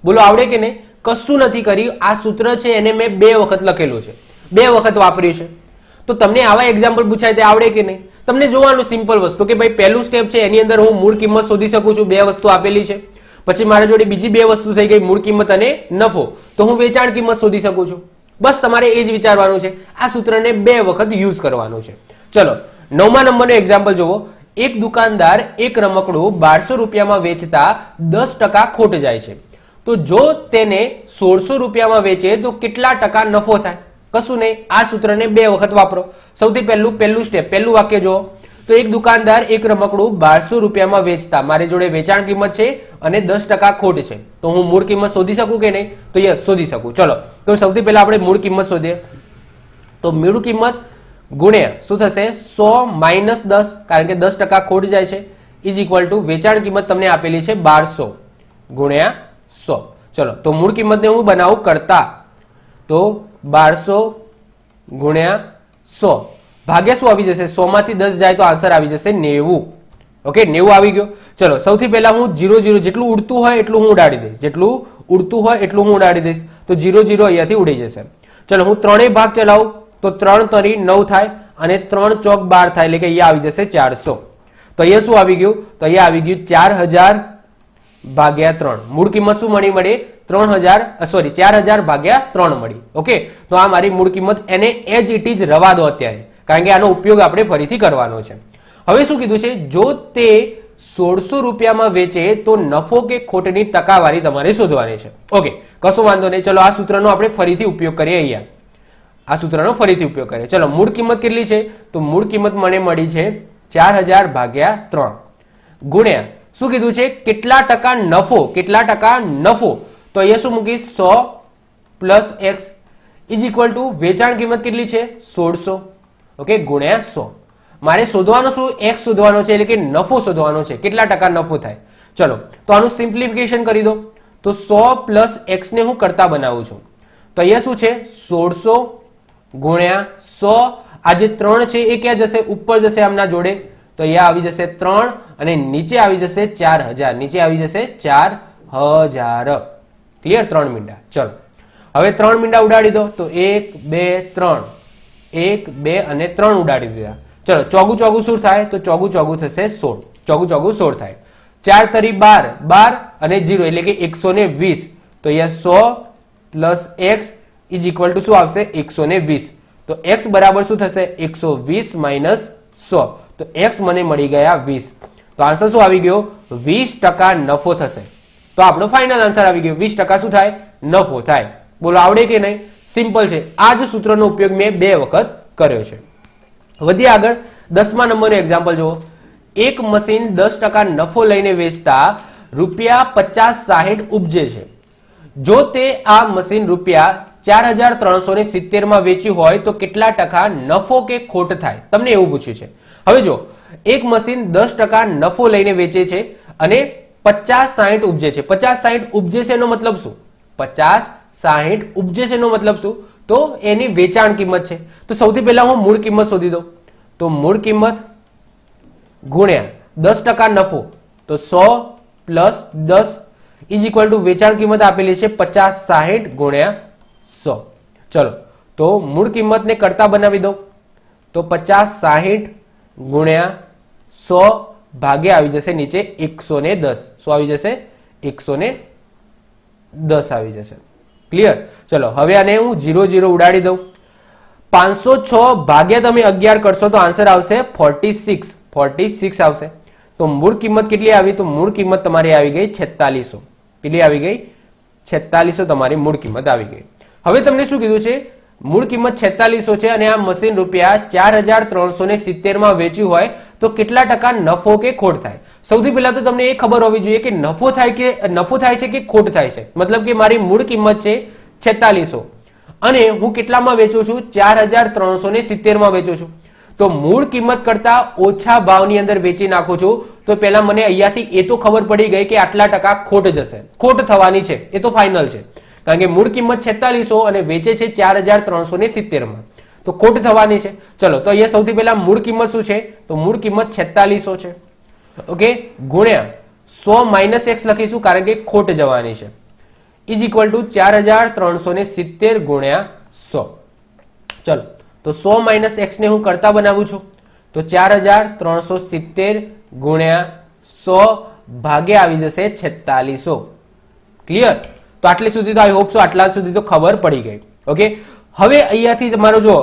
બોલો આવડે કે નહીં? કશું નથી કર્યું. આ સૂત્ર છે એને મેં 2 વખત લખેલું છે, 2 વખત વાપર્યું છે. તો તમને આવા એક્ઝામ્પલ પૂછાય તે આવડે કે નહીં? તમને જોવાનું સિમ્પલ વસ્તુ કે ભાઈ પહેલું સ્ટેપ છે એની અંદર હું મૂળ કિંમત શોધી શકું છું. 2 વસ્તુ આપેલી છે. પછી મારા જોડે બીજી બે વસ્તુ થઈ ગઈ, મૂળ કિંમત અને નફો. તો હું વેચાણ કિંમત શોધી શકું છું. બસ તમારે એ જ વિચારવાનું છે. આ સૂત્રને 2 વખત યુઝ કરવાનું છે. ચલો 9મા નંબરનો એક્ઝામ્પલ જુઓ. એક દુકાનદાર એક રમકડું 1200 રૂપિયામાં વેચતા 10% ખોટ જાય છે. તો જો તેને 1600 રૂપિયામાં વેચે તો કેટલા ટકા નફો થાય? કશું નહીં, આ સૂત્રને 2 વખત વાપરો. સૌથી પહેલું સ્ટેપ, પહેલું વાક્ય જુઓ. તો એક દુકાનદાર એક રમકડું 1200 રૂપિયામાં વેચતા, મારી જોડે વેચાણ કિંમત છે અને 10% ખોટ છે, તો હું મૂળ કિંમત શોધી શકું કે નહીં? તો યસ, શોધી શકું. ચલો તો સૌથી પહેલા આપણે મૂળ કિંમત શોધીએ. તો મૂળ કિંમત ગુણ્યા શું થશે? 100 - 10, કારણ કે 10% ખોટ જાય છે, ઇઝ ઇક્વલ ટુ વેચાણ કિંમત તમને આપેલી છે 1200 ગુણ્યા 100. ચલો તો મૂળ કિંમતને હું બનાવું કરતા. તો 1200 ગુણ્યા 100 ભાગ્યા શું આવી જશે? 100 માંથી 10 જાય તો આન્સર આવી જશે 90. ઓકે, 90 આવી ગયો. ચલો સૌથી પહેલા હું 0 જેટલું ઉડતું હોય એટલું હું ઉડાડી દઈશ. જેટલું ઉડતું હોય એટલું હું ઉડાડી દઈશ. તો 0 અહીંયાથી ઉડી જશે. ચલો હું ત્રણેય ભાગ ચલાવું તો 3 તરી 9 થાય અને 3 ચોક 12 થાય, એટલે કે અહીંયા આવી જશે 400. તો અહીંયા શું આવી ગયું? તો અહીંયા આવી ગયું 4000 ભાગ્યા 3. મૂળ કિંમત શું મળી? 4000 ભાગ્યા 3 મળી. ઓકે, તો આ મારી મૂળ કિંમત, એને એજ ઇટ ઇઝ રવા દો અત્યારે, કારણ કે આનો ઉપયોગ આપણે ફરીથી કરવાનો છે. હવે શું કીધું છે? જો તે 1600 રૂપિયામાં વેચે તો નફો કે ખોટની ટકાવારી તમારે શોધવાની છે. ઓકે, કશો વાંધો નહીં. ચલો આ સૂત્રનો આપણે ફરીથી ઉપયોગ કરીએ. અહીંયા આ સૂત્રનો ફરીથી ઉપયોગ કરીએ. ચલો મૂળ કિંમત કેટલી છે? તો મૂળ કિંમત મને મળી છે 4000 ભાગ્યા 3 ગુણ્યા શું કીધું છે? કેટલા ટકા નફો? કેટલા ટકા નફો? તો અહીંયા શું મૂકીશ? 100 + x ઇઝ ઇક્વલ ટુ વેચાણ કિંમત કેટલી છે? 1600. ઓકે, ગુણ્યા 100. મારે શોધવાનો શું? x શોધવાનો છે, એટલે કે નફો શોધવાનો છે. કેટલા ટકા નફો થાય? ચલો તો આનું સિમ્પ્લિફિકેશન કરી દો. તો 100 + x ને હું કરતા બનાવું છું. તો અહીંયા શું છે? 1600 ગુણ્યા 100. આ જે 3 છે એ ક્યાં જશે? ઉપર જશે આમના જોડે. તો અહીંયા આવી જશે 3 અને નીચે આવી જશે 4000. નીચે આવી જશે 4000. ક્લિયર? 3 મીંડા. ચલો હવે 3 મીંડા ઉડાડી દો. તો 1 2 3, 1 2 અને 3 ઉડાડી દીધા. ચલો ચોગું શું થાય? તો ચોગું થશે 16. ચોગું 16 થાય. 4 તરી 12, 12 અને 0 એટલે કે 120. તો અહીંયા 100 + x ઇઝ ઇક્વલ ટુ શું આવશે? 120. તો x બરાબર શું થશે? 120 - 100. તો x મને મળી ગયા 20. તો આન્સર શું આવી ગયો? 20% નફો થશે. તો આપણો ફાઇનલ આન્સર આવી ગયો. 20% શું થાય? નફો થાય. બોલો આવડે કે નહીં? સિમ્પલ છે. આ જ સૂત્રનો ઉપયોગ મેં 2 વખત કર્યો છે. વધીએ આગળ. 10મા નંબરનું એક્ઝામ્પલ જુઓ. એક મશીન 10% નફો લઈને વેચતા ₹50-60 ઉપજે છે. જો તે આ મશીન ₹4370 માં વેચ્યું હોય તો કેટલા ટકા નફો કે ખોટ થાય? તમને એવું પૂછ્યું છે. હવે જો એક મશીન 10% નફો લઈને વેચે છે અને 50-60 ઉપજે છે. 50-60 ઉપજે છે એનો મતલબ શું? 50-60 ઉપજે છે એનો મતલબ શું? તો એની વેચાણ કિંમત છે. તો સૌથી પહેલા હું મૂળ કિંમત શોધી દઉં. તો મૂળ કિંમત ગુણ્યા 10% નફો. તો 100 + 10 ઇઝ ઇક્વલ ટુ વેચાણ કિંમત આપેલી છે 50-60 ગુણ્યા 100. ચલો તો મૂળ કિંમતને કરતા બનાવી દો. તો 50-60 ગુણ્યા 100 ભાગ્યા આવી જશે નીચે 110. શું આવી જશે? 110 આવી જશે. ક્લિયર? ચલો હવે આને હું 0 ઉડાડી દઉં. 506 ભાગ્યા તમે 11 કરશો તો આન્સર આવશે 46. 46 આવશે. તો મૂળ કિંમત કેટલી આવી? તો મૂળ કિંમત તમારી આવી ગઈ 4600. કેટલી આવી ગઈ? 4600 તમારી મૂળ કિંમત આવી ગઈ. હવે તમને શું કીધું છે? મૂળ કિંમત 4600 છે અને આ મશીન ₹4370 માં વેચ્યું હોય તો કેટલા ટકા નફો કે ખોટ થાય? સૌથી પહેલા તો તમને એ ખબર હોવી જોઈએ કે નફો થાય છે કે ખોટ થાય છે. મતલબ કે મારી મૂળ કિંમત છે 4600 અને હું કેટલામાં વેચું છું? 4370 માં વેચું છું. તો મૂળ કિંમત કરતા ઓછા ભાવની અંદર વેચી નાખું છું તો પહેલા મને અહીંયાથી એ તો ખબર પડી ગઈ કે આટલા ટકા ખોટ જશે, ખોટ થવાની છે, એ તો ફાઇનલ છે. કારણ કે મૂળ કિંમત 4600 અને વેચે છે 4370 માં, તો ખોટ થવાની છે. ચલો તો અહીંયા સૌથી પહેલા મૂળ કિંમત શું છે? તો મૂળ કિંમત 4600 છે. ઓકે, ગુણ્યા 100 - x લખીશું કારણ કે ખોટ જવાની છે. ઇઝ ઇક્વલ ટુ 4370 ગુણ્યા 100. ચલો તો 100 - x ને હું કરતા બનાવું છું. તો 4370 ગુણ્યા 100 ભાગ્યા આવી જશે 4600. ક્લિયર? તો આટલી સુધી તો આઈ હોપ સો આટલા સુધી તો ખબર પડી ગઈ. ઓકે, હવે અહીંયાથી તમારો જો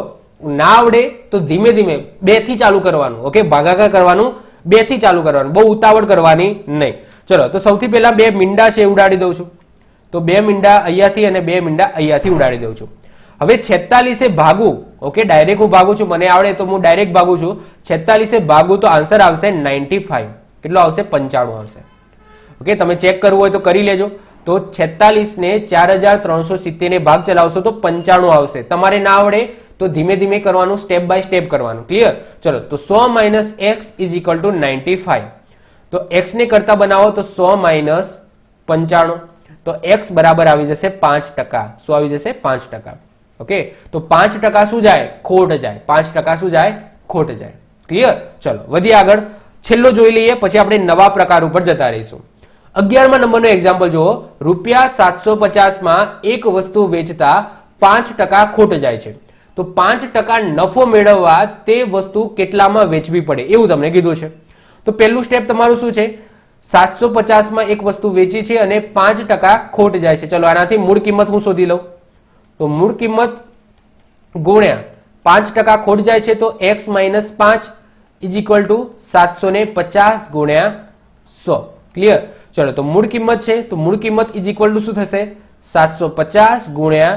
ના આવડે તો ધીમે ધીમે 2 થી ચાલુ કરવાનું. ઓકે, ભાગાકાર કરવાનું 2 થી ચાલુ કરવાનું, બહુ ઉતાવળ કરવાની નહીં. ચલો, તો સૌથી પહેલા 2 મીંડા છે ઉડાડી દઉં છું. તો 2 મીંડા અહીંયાથી અને 2 મીંડા અહીંયાથી ઉડાડી દઉં છું. હવે 46 ભાગું. ઓકે, ડાયરેક્ટ હું ભાગું છું, મને આવડે તો હું ડાયરેક્ટ ભાગું છું. 46 ભાગું તો આન્સર આવશે 95. કેટલો આવશે? 95 આવશે. ઓકે, તમે ચેક કરવું હોય તો કરી લેજો. તો 46 ને 4370 ને ભાગ ચલાવશો તો 95 આવશે. તમારે ના આવડે તો ધીમે ધીમે કરવાનું, સ્ટેપ બાય સ્ટેપ કરવાનું. ક્લિયર? ચલો, તો 100 minus X is equal two 95. તો એક્સ ને કરતા બનાવો તો 100 માઇનસ 95. તો એક્સ બરાબર આવી જશે 5%. શું આવી જશે? 5%. ઓકે, તો 5% શું જાય? ખોટ જાય. 5% શું જાય? ખોટ જાય. ક્લિયર? ચલો વધીએ આગળ. છેલ્લો જોઈ લઈએ, પછી આપણે નવા પ્રકાર ઉપર જતા રહીશું. 11મા નંબરનો એક્ઝામ્પલ જુઓ. ₹750 માં એક વસ્તુ વેચતા 5% ખોટ જાય છે. તો 5% નફો મેળવવા તે વસ્તુ કેટલામાં વેચવી પડે એવું તમને કીધું છે. તો પહેલું સ્ટેપ તમારું શું છે? 750 માં એક વસ્તુ વેચી છે અને 5% ખોટ જાય છે. ચલો, આનાથી મૂળ કિંમત હું શોધી લઉં. તો મૂળ કિંમત ગુણ્યા 5% ખોટ જાય છે તો x minus 5 is equal two 750 ગુણ્યા 100. ક્લિયર? ચલો, તો મૂળ કિંમત છે તો મૂળ કિંમત ઇઝ ઇક્વલ ટુ શું થશે? 750 ગુણ્યા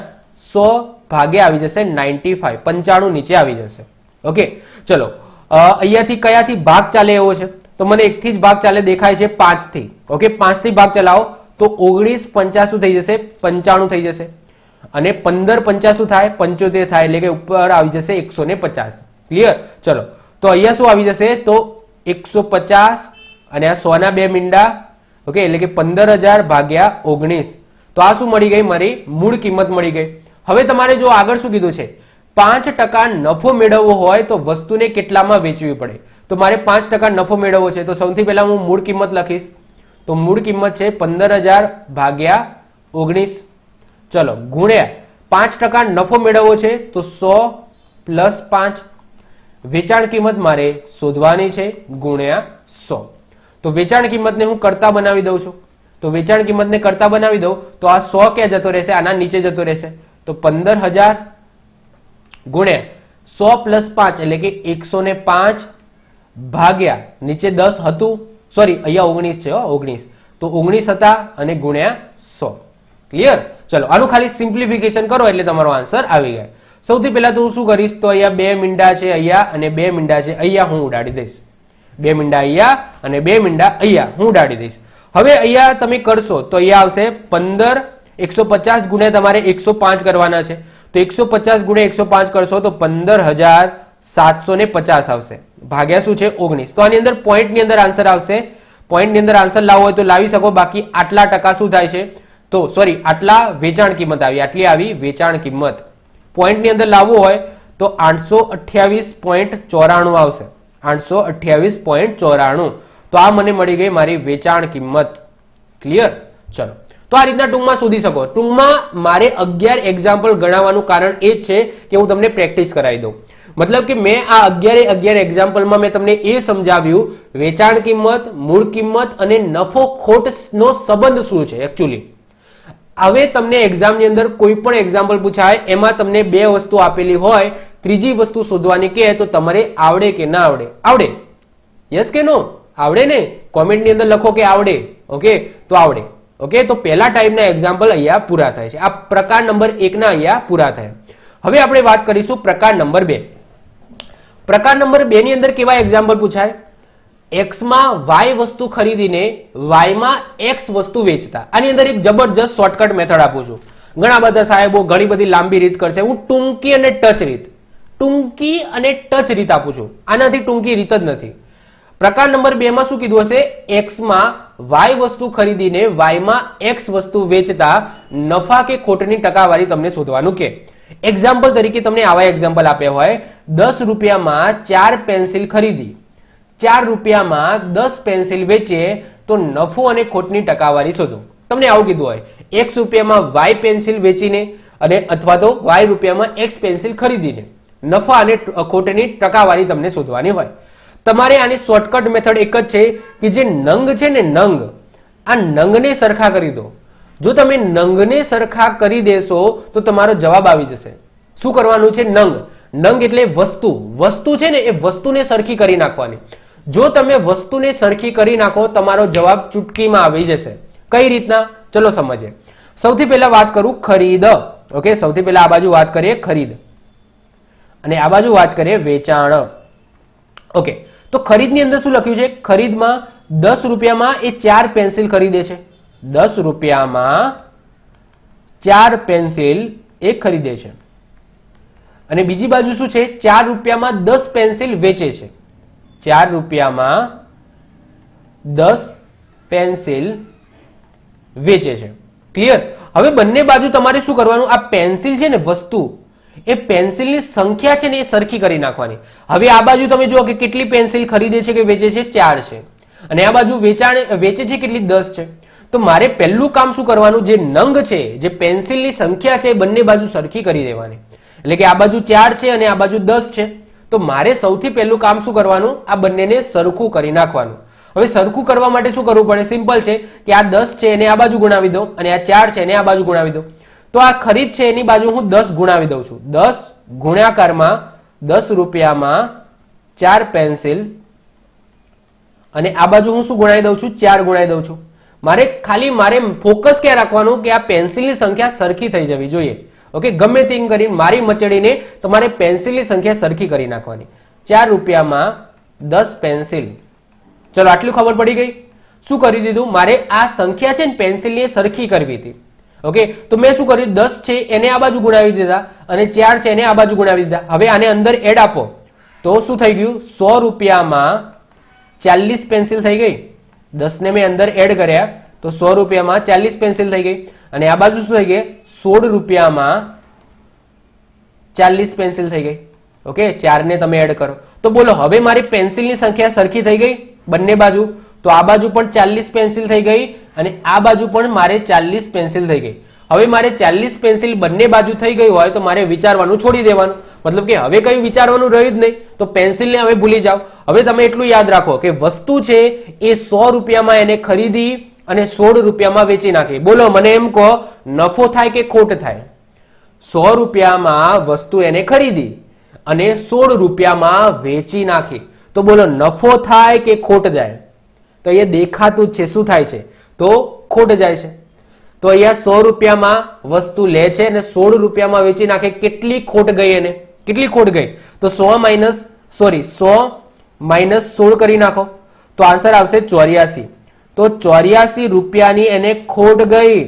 100 ભાગે આવી જશે 95. 95 નીચે આવી જશે. ઓકે, ચલો અહીંયાથી કયાથી ભાગ ચાલે એવો છે? તો મને એકથી જ ભાગ ચાલે દેખાય છે, 5 થી. ઓકે, 5 થી ભાગ ચલાવો તો 19 50 થઈ જશે, 95 થઈ જશે. અને 15 50 થાય, 75 થાય, એટલે કે ઉપર આવી જશે 150. ક્લિયર? ચલો, તો અહીંયા શું આવી જશે? તો 150 અને આ 100 ના 2 મીંડા. ઓકે, એટલે કે 15000 ભાગ્યા 19. તો આ શું મળી ગઈ? મારી મૂળ કિંમત મળી ગઈ. હવે તમારે જો આગળ શું કીધું છે? 5% નફો મેળવવો હોય તો વસ્તુને કેટલામાં વેચવી પડે. તો મારે 5% નફો મેળવવો છે તો સૌથી પહેલા હું મૂળ કિંમત લખીશ. તો મૂળ કિંમત છે 15000 ભાગ્યા 19. ચલો, ગુણ્યા 5% નફો મેળવવો છે તો 100 પ્લસ 5. વેચાણ કિંમત મારે શોધવાની છે ગુણ્યા 100. તો વેચાણ કિંમતને હું કરતા બનાવી દઉં છું. તો વેચાણ કિંમતને કરતા બનાવી દઉં તો આ 100 ક્યાં જતો રહેશે? આના નીચે જતો રહેશે. તો 15000 ગુણ્યા 100 પ્લસ 5 એટલે કે 105 ભાગ્યા નીચે 10 હતું, સોરી અહીંયા 19 છે, 19. તો 19 હતા અને ગુણ્યા 100. ક્લિયર? ચલો, આનું ખાલી સિમ્પ્લિફિકેશન કરો એટલે તમારો આન્સર આવી જાય. સૌથી પહેલા તો હું શું કરીશ? તો અહીંયા 2 મીંડા છે અહીંયા અને 2 મીંડા છે અહીંયા, હું ઉડાડી દઈશ. 2 મીંડા અહીંયા અને 2 મીંડા અહીંયા હું ઉડાડી દઈશ. હવે અહીંયા તમે કરશો તો અહીંયા આવશે 15. 150 ગુણ્યા તમારે 105 કરવાના છે. તો 150 ગુણ્યા 105 કરશો તો 15750 આવશે. ભાગ્યા શું છે? 19. તો આની અંદર પોઈન્ટની અંદર આન્સર આવશે. પોઈન્ટની અંદર આન્સર લાવવો હોય તો લાવી શકો, બાકી આટલા ટકા શું થાય છે? તો સોરી, આટલા વેચાણ કિંમત આવી, આટલી આવી વેચાણ કિંમત. પોઈન્ટની અંદર લાવવું હોય તો 828.94 આવશે. 828.94. તો આ મને મળી ગઈ મારી વેચાણ કિંમત. ક્લિયર? ચલો, તો આ રીતના ટૂંકમાં શોધી શકો. ટૂંકમાં મારે 11 એક્ઝામ્પલ ગણાવવાનું કારણ એ જ છે કે હું તમને પ્રેક્ટિસ કરાવી દઉં. મતલબ કે મેં આ 11 એક્ઝામ્પલમાં મેં તમને એ સમજાવ્યું વેચાણ કિંમત, મૂળ કિંમત અને નફો ખોટનો સંબંધ શું છે એકચ્યુઅલી. હવે તમને એક્ઝામની અંદર કોઈ પણ એક્ઝામ્પલ પૂછાય એમાં તમને 2 વસ્તુ આપેલી હોય, ત્રીજી વસ્તુ શોધવાની કહે તો તમારે આવડે કે ના આવડે? આવડે? યસ કે નો? આવડે ને? કોમેન્ટની અંદર લખો કે આવડે. ઓકે, તો આવડે. ઓકે, તો પહેલા ટાઈપના એક્ઝામ્પલ અહીંયા પૂરા થાય છે. આ પ્રકાર નંબર 1 ના અહીંયા પૂરા થયા. હવે આપણે વાત કરીશું પ્રકાર નંબર 2. પ્રકાર નંબર 2 ની અંદર કેવા એક્ઝામ્પલ પૂછાય? x માં y વસ્તુ ખરીદીને y માં x વસ્તુ વેચતા. આની અંદર એક જબરજસ્ત શોર્ટકટ મેથડ આપું છું. ઘણા બધા સાહેબો ઘણી બધી લાંબી રીત કરશે, હું ટૂંકી અને ટચ રીત આપું છું. આનાથી ટૂંકી રીત જ નથી. પ્રકાર નંબર 2 માં શું કીધું હશે? x માં y વસ્તુ ખરીદીને y માં x વસ્તુ વેચતા નફા કે ખોટની ટકાવારી તમને શોધવાનું કે. એક્ઝામ્પલ તરીકે તમને આવા એક્ઝામ્પલ આપ્યા હોય, 10 રૂપિયામાં 4 પેન્સિલ ખરીદી, 4 રૂપિયામાં 10 પેન્સિલ વેચીએ તો નફો અને ખોટની ટકાવારી શોધો. તમને આવું કીધું હોય, x રૂપિયામાં y પેન્સિલ વેચીને અને અથવા તો y રૂપિયામાં x પેન્સિલ ખરીદીને નફા અને ખોટની ટકાવારી તમને શોધવાની હોય. તમારે આની શોર્ટકટ મેથડ એક જ છે કે જે નંગ છે ને નંગ, આ નંગને સરખા કરી દો. જો તમે નંગને સરખા કરી દેશો તો તમારો જવાબ આવી જશે. શું કરવાનું છે? નંગ. નંગ એટલે વસ્તુ. વસ્તુ છે ને એ વસ્તુને સરખી કરી નાખવાની. જો તમે વસ્તુને સરખી કરી નાખો તમારો જવાબ ચૂટકીમાં આવી જશે. કઈ રીતના? ચલો સમજીએ. સૌથી પહેલા વાત કરું ખરીદ. ઓકે, સૌથી પહેલા આ બાજુ વાત કરીએ ખરીદ અને આ બાજુ વાત કરીએ વેચાણ. ઓકે, તો ખરીદની અંદર શું લખ્યું છે? ખરીદમાં 10 રૂપિયામાં એ 4 પેન્સિલ ખરીદે છે. 10 રૂપિયામાં 4 પેન્સિલ એ ખરીદે છે. અને બીજી બાજુ શું છે? 4 રૂપિયામાં 10 પેન્સિલ વેચે છે. 4 રૂપિયામાં 10 પેન્સિલ વેચે છે. ક્લિયર? હવે બંને બાજુ તમારે શું કરવાનું? આ પેન્સિલ છે ને વસ્તુ, એ પેન્સિલની સંખ્યા છે ને એ સરખી કરી નાખવાની. હવે આ બાજુ તમે જુઓ કે કેટલી પેન્સિલ ખરીદે છે કે વેચે છે? 4 છે. અને આ બાજુ વેચે છે કેટલી? 10 છે. તો મારે પહેલું કામ શું કરવાનું? જે નંગ છે, જે પેન્સિલની સંખ્યા છે, બંને બાજુ સરખી કરી દેવાની. એટલે કે આ બાજુ 4 છે અને આ બાજુ 10 છે. તો મારે સૌથી પહેલું કામ શું કરવાનું? આ બંનેને સરખું કરી નાખવાનું. હવે સરખું કરવા માટે શું કરવું પડે? સિમ્પલ છે કે આ 10 છે એને આ બાજુ ગુણાવી દો અને આ 4 છે એને આ બાજુ ગુણાવી દો. તો આ ખરીદ છે એની બાજુ હું 10 ગુણાવી દઉં છું. 10 ગુણાકારમાં 10 રૂપિયામાં 4 પેન્સિલ અને આ બાજુ હું શું ગુણાવી દઉં છું? 4 ગુણાવી દઉં છું. મારે ફોકસ ક્યાં રાખવાનું? કે આ પેન્સિલની સંખ્યા સરખી થઈ જવી જોઈએ. ઓકે, ગમે તેમ કરીને મારી મચડીને તમારે પેન્સિલની સંખ્યા સરખી કરી નાખવાની. 4 રૂપિયામાં 10 પેન્સિલ. ચલો આટલું ખબર પડી ગઈ. શું કરી દીધું? મારે આ સંખ્યા છે ને પેન્સિલની સરખી કરવી હતી. ઓકે, તો મેં શું કર્યું? 10 છે એને આ બાજુ ગુણાવી દીધા અને 4 છે એને આ બાજુ ગુણાવી દીધા. હવે આને અંદર એડ આપો તો શું થઈ ગયું? 100 રૂપિયામાં 40 પેન્સિલ થઈ ગઈ. 10 ને મેં અંદર એડ કર્યા તો 100 રૂપિયામાં 40 પેન્સિલ થઈ ગઈ. અને આ બાજુ શું થઈ ગઈ? 16 રૂપિયામાં 40 પેન્સિલ થઈ ગઈ. ઓકે, 4 ને તમે એડ કરો તો બોલો હવે મારી પેન્સિલની સંખ્યા સરખી થઈ ગઈ બંને બાજુ. તો આ બાજુ પણ 40 પેન્સિલ થઈ ગઈ અને આ બાજુ પણ મારે 40 પેન્સિલ થઈ ગઈ. હવે મારે 40 પેન્સિલ બંને બાજુ થઈ ગઈ હોય તો મારે વિચારવાનું છોડી દેવાનું. મતલબ કે હવે કયું વિચારવાનું રહ્યું જ નહીં. તો પેન્સિલને હવે ભૂલી જાઓ. હવે તમે એટલું યાદ રાખો કે વસ્તુ છે એ 100 રૂપિયામાં એને ખરીદી અને 16 રૂપિયામાં વેચી નાખી. બોલો મને એમ કહો, નફો થાય કે ખોટ થાય? 100 રૂપિયામાં વસ્તુ એને ખરીદી અને 16 રૂપિયામાં વેચી નાખી. તો બોલો નફો થાય કે ખોટ જાય? તો અહીંયા દેખાતું જ છે શું થાય છે? તો ખોટ જાય છે. તો અહીંયા 100 રૂપિયામાં વસ્તુ લે છે અને 16 રૂપિયામાં વેચી નાખે. કેટલી ખોટ ગઈ એને? કેટલી ખોટ ગઈ? તો 100 માઇનસ 16 કરી નાખો તો આન્સર આવશે 84. તો 84 રૂપિયાની એને ખોટ ગઈ.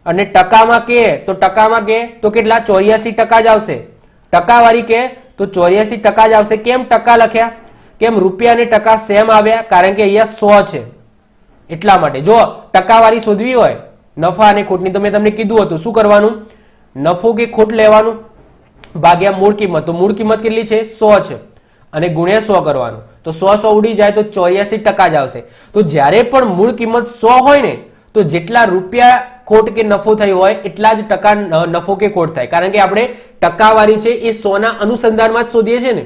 અને ટકામાં કે તો કેટલા? 84% જ આવશે. ટકાવારી કે તો 84% જ આવશે. કેમ ટકા લખ્યા? કેમ રૂપિયા અને ટકા સેમ આવ્યા? કારણ કે અહીંયા 100 છે એટલા માટે. જો ટકાવારી શોધવી હોય નફા અને ખોટની તો મેં તમને કીધું હતું શું કરવાનું? નફો કે ખોટ લેવાનું ભાગ્યા મૂળ કિંમત. તો મૂળ કિંમત કેટલી છે? 100 છે અને ગુણ્યા 100 કરવાનું. તો 100 ઉડી જાય તો 84% જ આવશે. તો જ્યારે પણ મૂળ કિંમત 100 હોય ને તો જેટલા રૂપિયા ખોટ કે નફો થયો હોય એટલા જ ટકા નફો કે ખોટ થાય. કારણ કે આપણે ટકાવારી છે એ 100 ના અનુસંધાનમાં જ શોધીએ છીએ ને.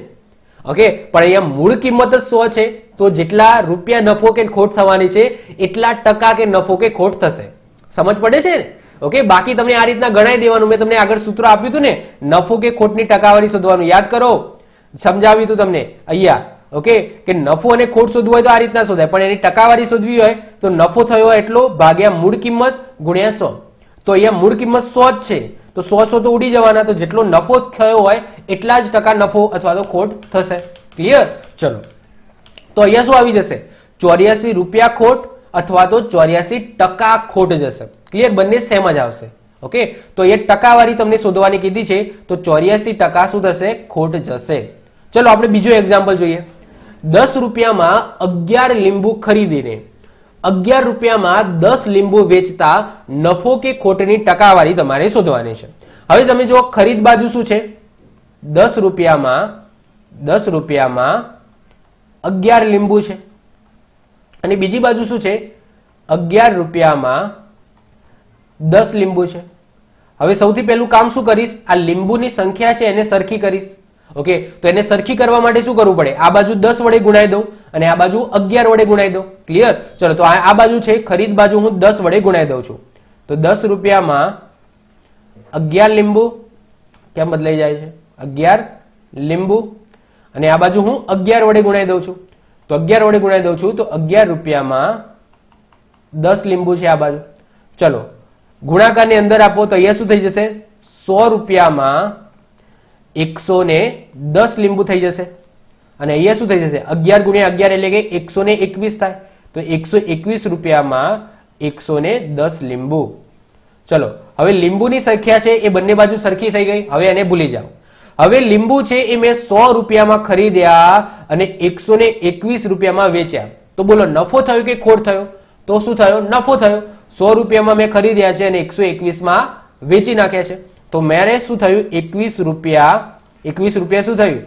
ઓકે, પણ અહીંયા મૂળ કિંમત જ 100 છે તો જેટલા રૂપિયા નફો કે ખોટ થવાની છે એટલા ટકા કે નફો કે ખોટ થશે. સમજ પડે છે ને? ઓકે, બાકી તમને આ રીતના ગણાઈ દેવાનું. મેં તમને આગળ સૂત્ર આપ્યું હતું ને, નફો કે ખોટની ટકાવારી શોધવાનું યાદ કરો, સમજાવ્યું હતું તમને અહીંયા. ઓકે, કે નફો અને ખોટ શોધવું હોય તો આ રીતના શોધાય, પણ એની ટકાવારી શોધવી હોય તો નફો થયો હોય એટલો ભાગ્યા મૂળ કિંમત ગુણ્યા 100. તો અહીંયા મૂળ કિંમત 100 જ છે તો 100 તો ઉડી જવાના. તો જેટલો નફો થયો હોય એટલા જ ટકા નફો અથવા તો ખોટ થશે. ક્લિયર? ચલો, તો અહીંયા શું આવી જશે? 84 રૂપિયા ખોટ અથવા તો 84% ખોટ જશે. ક્લિયર? બંને સેમ જ આવશે. ઓકે, તો એ ટકાવારી તમને શોધવાની કીધી છે તો 84% શું થશે? ખોટ જશે. ચલો આપણે બીજો એક્ઝામ્પલ જોઈએ. 10 રૂપિયામાં 11 લીંબુ ખરીદીને 11 રૂપિયામાં 10 લીંબુ વેચતા નફો કે ખોટની ટકાવારી તમારે શોધવાની છે. હવે તમે જો ખરીદ બાજુ શું છે? 10 રૂપિયામાં 11 લીંબુ છે અને બીજી બાજુ શું છે? 11 રૂપિયામાં 10 લીંબુ છે. હવે સૌથી પહેલું કામ શું કરીશ? આ લીંબુની સંખ્યા છે એને સરખી કરીશ. ઓકે, તો એને સરખી કરવા માટે શું કરવું પડે? આ બાજુ 10 વડે ગુણાઈ દઉં અને આ બાજુ 11 વડે ગુણાઈ દઉં. ક્લિયર? ચલો, તો આ બાજુ છે ખરીદ બાજુ હું 10 વડે ગુણાઈ દઉં છું. તો 10 રૂપિયામાં 11 લીંબુ કેમ બદલાઈ જાય છે? 11 લીંબુ. અને આ બાજુ હું 11 વડે ગુણાઈ દઉં છું. તો 11 વડે ગુણાઈ દઉં છું તો 11 રૂપિયામાં 10 લીંબુ છે આ બાજુ. ચલો, ગુણાકારની અંદર આપો તો અહીંયા શું થઈ જશે? 100 રૂપિયામાં 110 લીંબુ થઈ જશે. અને અહીંયા શું થઈ જશે? 11 ગુણ્યા 11 એટલે કે 121 થાય. તો 121 રૂપિયામાં 110 લીંબુ. ચલો, હવે લીંબુની સંખ્યા છે એ બંને બાજુ સરખી થઈ ગઈ. હવે એને ભૂલી જાઓ. હવે લીંબુ છે એ મેં 100 રૂપિયામાં ખરીદ્યા અને 121 રૂપિયામાં વેચ્યા. તો બોલો, નફો થયો કે ખોટ થયો? તો શું થયો? નફો થયો. 100 રૂપિયામાં મેં ખરીદ્યા છે અને 121માં વેચી નાખ્યા છે. તો મેરે શું થયું? 21 રૂપિયા શું થયું?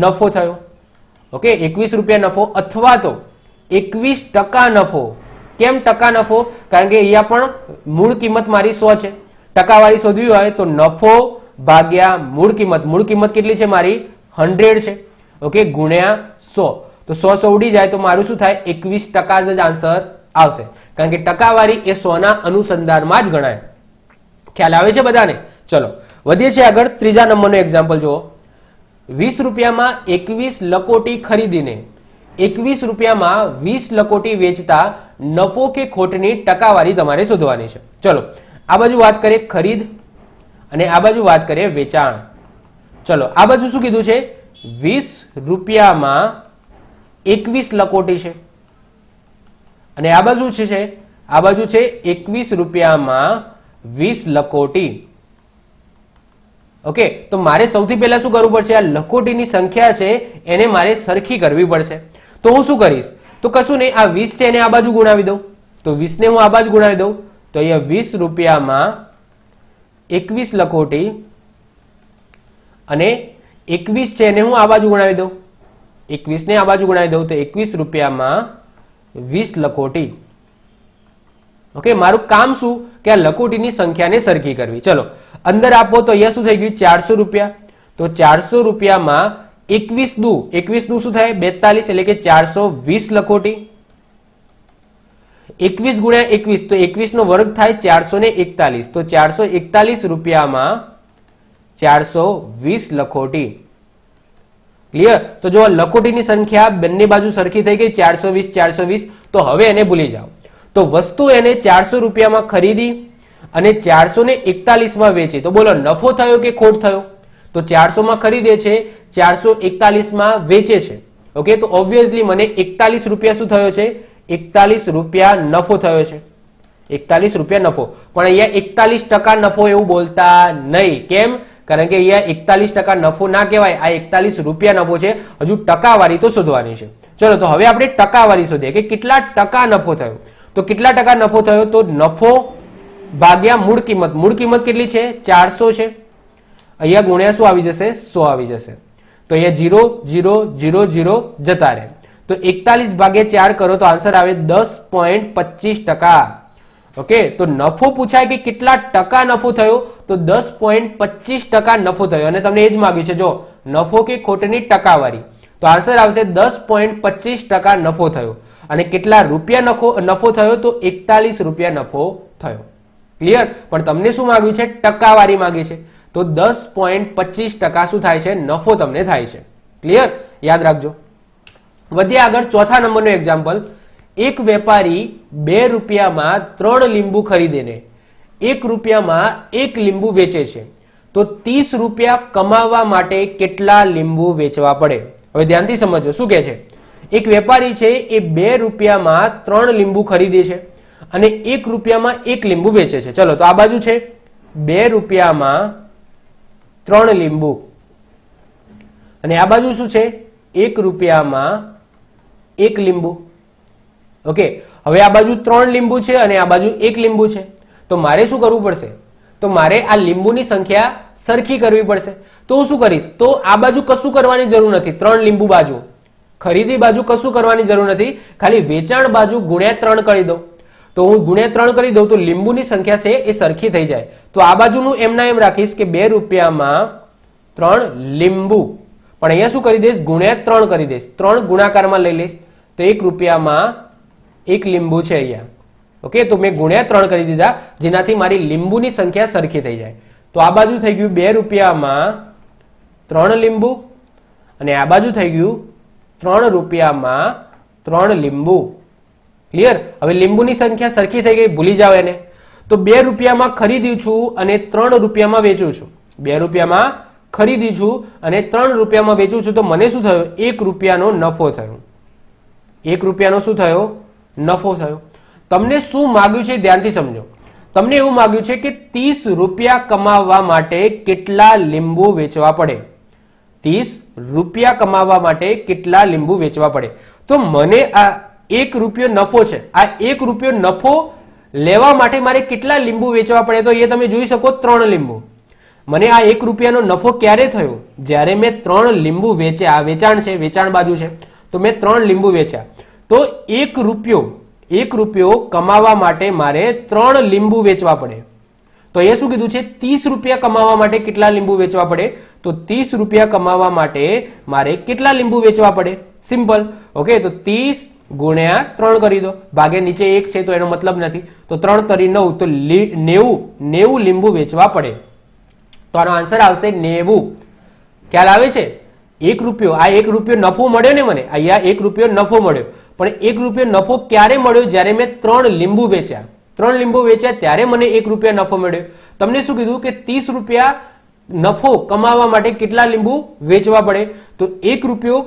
નફો થયો. ઓકે, 21 રૂપિયા નફો અથવા તો 21% નફો. કેમ ટકા નફો? કારણ કે અહીંયા પણ મૂળ કિંમત મારી 100 છે. ટકાવારી શોધવી હોય તો નફો ભાગ્યા મૂળ કિંમત. મૂળ કિંમત કેટલી છે મારી? 100 છે. ઓકે, ગુણ્યા 100. તો 100 ઉડી જાય તો મારું શું થાય? 21% જ આન્સર આવશે. કારણ કે ટકાવારી એ 100 ના અનુસંધાનમાં જ ગણાય. ખ્યાલ આવે છે બધાને? ચલો, વધીએ છીએ આગળ. ત્રીજા નંબરનો એક્ઝામ્પલ જુઓ. 20 રૂપિયામાં 21 લકોટી ખરીદીને 21 રૂપિયામાં 20 લકોટી વેચતા નફો કે ખોટની ટકાવારી તમારે શોધવાની છે. ચલો, આ બાજુ વાત કરીએ ખરીદ અને આ બાજુ વાત કરીએ વેચાણ. ચલો, આ બાજુ શું કીધું છે? 20 રૂપિયામાં 21 લકોટી છે અને આ બાજુ છે આ બાજુ છે 21 રૂપિયામાં 20 લકોટી. ઓકે, તો મારે સૌથી પહેલા શું કરવું પડશે? આ લકોટીની સંખ્યા છે એને મારે સરખી કરવી પડશે. તો હું શું કરીશ? તો કશું નહીં, આ 20 છે એને આ બાજુ ગુણાવી દઉં. તો 20 ને હું આ બાજુ ગુણાવી દઉં તો અહીંયા 20 રૂપિયામાં 21 લકોટી અને 21 છે એને હું આ બાજુ ગુણાવી દઉં. 21 ને આ બાજુ ગુણાવી દઉં તો 21 રૂપિયામાં 20 લકોટી. ઓકે, મારું કામ શું? કે આ લકોટીની સંખ્યાને સરખી કરવી. ચલો, અંદર આપો તો અહીંયા શું થઈ ગયું? 400 રૂપિયા. તો 400 રૂપિયામાં 21 દુ શું થાય? 42 એટલે કે 420 લકોટી. 21 ગુણ્યા 21 તો 21 નો વર્ગ થાય 441. તો 441 રૂપિયામાં 420 લખોટી. ક્લિયર? તો જો લખોટીની સંખ્યા બંને બાજુ સરખી થઈ ગઈ 420. તો હવે એને ભૂલી જાઓ. તો વસ્તુ એને 400 રૂપિયામાં ખરીદી અને 441 માં વેચી. તો બોલો, નફો થયો કે ખોટ થયો? તો 400 માં ખરીદે છે, 441 માં વેચે છે. ઓકે, તો ઓબ્વિયસલી મને 41 રૂપિયા શું થયો છે? 41 રૂપિયા નફો થયો છે. 41 રૂપિયા નફો. પણ અહીંયા 41% નફો એવું બોલતા નહીં. કેમ? કારણ કે અહીંયા 41% નફો ના કહેવાય. આ 41 રૂપિયા નફો છે. હજુ ટકાવારી તો શોધવાની છે. ચલો, તો હવે આપણે ટકાવારી શોધીએ કે કેટલા ટકા નફો થયો. તો કેટલા ટકા નફો થયો? તો નફો ભાગ્યા મૂળ કિંમત. મૂળ કિંમત કેટલી છે? 400 છે. અહીંયા ગુણ્યા શું આવી જશે? 100 આવી જશે. તો અહીંયા 0 0 0 0 જતા રહે. તો 41 ભાગ્યા 4 કરો તો આન્સર આવે 10.25%. ઓકે, તો નફો પૂછાય કે કેટલા ટકા નફો થયો? તો 10.25% નફો થયો. અને તમને એ જ માંગ્યું છે, જો નફો કે ખોટની ટકાવારી. તો આન્સર આવશે 10.25% નફો થયો. અને કેટલા રૂપિયા નફો થયો? તો 41 રૂપિયા નફો થયો. ક્લિયર? પણ તમને શું માંગ્યું છે? ટકાવારી માંગી છે. તો 10.25% શું થાય છે? નફો તમને થાય છે. ક્લિયર? યાદ રાખજો. વધીએ આગળ. ચોથા નંબરનો એક્ઝામ્પલ. એક વેપારી 2 રૂપિયામાં 3 લીંબુ ખરીદીને 1 રૂપિયામાં 1 લીંબુ વેચે છે. તો 30 રૂપિયા કમાવા માટે કેટલા લીંબુ વેચવા પડે? હવે ધ્યાનથી સમજો શું કહે છે. એક વેપારી છે એ 2 રૂપિયામાં 3 લીંબુ ખરીદે છે અને 1 રૂપિયામાં 1 લીંબુ વેચે છે. ચલો, તો આ બાજુ છે 2 રૂપિયામાં 3 લીંબુ અને આ બાજુ શું છે? 1 રૂપિયામાં 1 લીંબુ. ઓકે, હવે આ બાજુ 3 લીંબુ છે અને આ બાજુ 1 લીંબુ છે. તો મારે શું કરવું પડશે? તો મારે આ લીંબુની સંખ્યા સરખી કરવી પડશે. તો હું શું કરીશ? તો આ બાજુ કશું કરવાની જરૂર નથી. 3 લીંબુ બાજુ, ખરીદી બાજુ કશું કરવાની જરૂર નથી. ખાલી વેચાણ બાજુ ગુણ્યા 3 કરી દઉં. તો હું ગુણ્યા 3 કરી દઉં તો લીંબુની સંખ્યા છે એ સરખી થઈ જાય. તો આ બાજુનું એમના એમ રાખીશ કે 2 રૂપિયામાં 3 લીંબુ. પણ અહીંયા શું કરી દઈશ, ગુણ્યા 3 કરી દઈશ, 3 ગુણાકારમાં લઈ લઈશ તો 1 રૂપિયામાં 1 લીંબુ છે અહીંયા. ઓકે, તો મેં ગુણ્યા 3 કરી દીધા, જેનાથી મારી લીંબુની સંખ્યા સરખી થઈ જાય. તો આ બાજુ થઈ ગયું 2 રૂપિયામાં 3 લીંબુ અને આ બાજુ થઈ ગયું 3 રૂપિયામાં 3 લીંબુ. ક્લિયર? હવે લીંબુની સંખ્યા સરખી થઈ ગઈ, ભૂલી જાવ એને. તો 2 રૂપિયામાં ખરીદ્યું છું અને 3 રૂપિયામાં વેચું છું. 2 રૂપિયામાં ખરીદી છું અને 3 રૂપિયામાં વેચું છું, તો મને શું થયું, 1 રૂપિયાનો નફો થયો. 1 રૂપિયાનો શું થયો, નફો થયો. તમને શું માગ્યું છે ધ્યાનથી સમજો. તમને એવું માગ્યું છે કે 30 રૂપિયા કમાવવા માટે કેટલા લીંબુ વેચવા પડે. 30 રૂપિયા કમાવવા માટે કેટલા લીંબુ વેચવા પડે. તો મને આ 1 રૂપિયો નફો છે, આ 1 રૂપિયો નફો લેવા માટે મારે કેટલા લીંબુ વેચવા પડે, તો એ તમે જોઈ શકો 3 લીંબુ. મને આ 1 રૂપિયાનો નફો ક્યારે થયો, જ્યારે મેં 3 લીંબુ વેચ્યા. આ વેચાણ છે, વેચાણ બાજુ છે, તો મેં 3 લીંબુ વેચ્યા. તો 1 રૂપિયો કમાવા માટે મારે 3 લીંબુ વેચવા પડે. તો એ શું કીધું છે, 30 રૂપિયા કમાવા માટે કેટલા લીંબુ વેચવા પડે, તો 30 રૂપિયા કમાવા માટે મારે કેટલા લીંબુ વેચવા પડે. સિમ્પલ. ઓકે, તો 30 ગુણ્યા 3 કરી દો, ભાગે નીચે 1 છે તો એનો મતલબ નથી, તો 3 તરી 9, તો 90 લીંબુ વેચવા પડે. તો આનો આન્સર આવશે 90. ખ્યાલ આવે છે? 1 રૂપિયો, આ 1 રૂપિયો નફો મળ્યો ને મને, અહીંયા 1 રૂપિયો નફો મળ્યો, પણ 1 રૂપિયો નફો ક્યારે મળ્યો, જ્યારે મેં 3 લીંબુ વેચ્યા. 3 લીંબુ વેચ્યા ત્યારે મને 1 રૂપિયા નફો મળ્યો. તમને શું કીધું કે 30 રૂપિયા નફો કમાવા માટે કેટલા લીંબુ વેચવા પડે, તો 1 રૂપિયો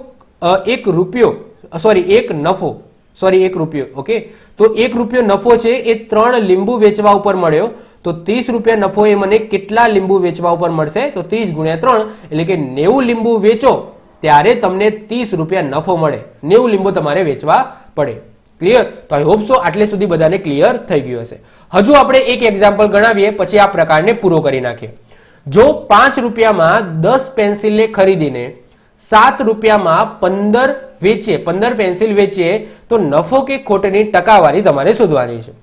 ઓકે, તો 1 રૂપિયો નફો છે એ 3 લીંબુ વેચવા ઉપર મળ્યો. તો 30 રૂપિયા નફો એ મને કેટલા લીંબુ વેચવા ઉપર મળશે, તો 30 ગુણ્યા 3 એટલે કે 90 લીંબુ વેચો ત્યારે તમને 30 રૂપિયા નફો મળે. 90 લીંબુ તમારે વેચવા પડે. ક્લિયર? તો આઈ હોપ સો આટલે સુધી બધાને ક્લિયર થઈ ગયું હશે. હજુ આપણે એક એક્ઝામ્પલ ગણાવીએ, પછી આ પ્રકારને પૂરો કરી નાખીએ. જો 5 રૂપિયામાં 10 પેન્સિલને ખરીદીને 7 રૂપિયામાં 15 વેચીએ, 15 પેન્સિલ વેચીએ, તો નફો કે ખોટની ટકાવારી તમારે શોધવાની છે.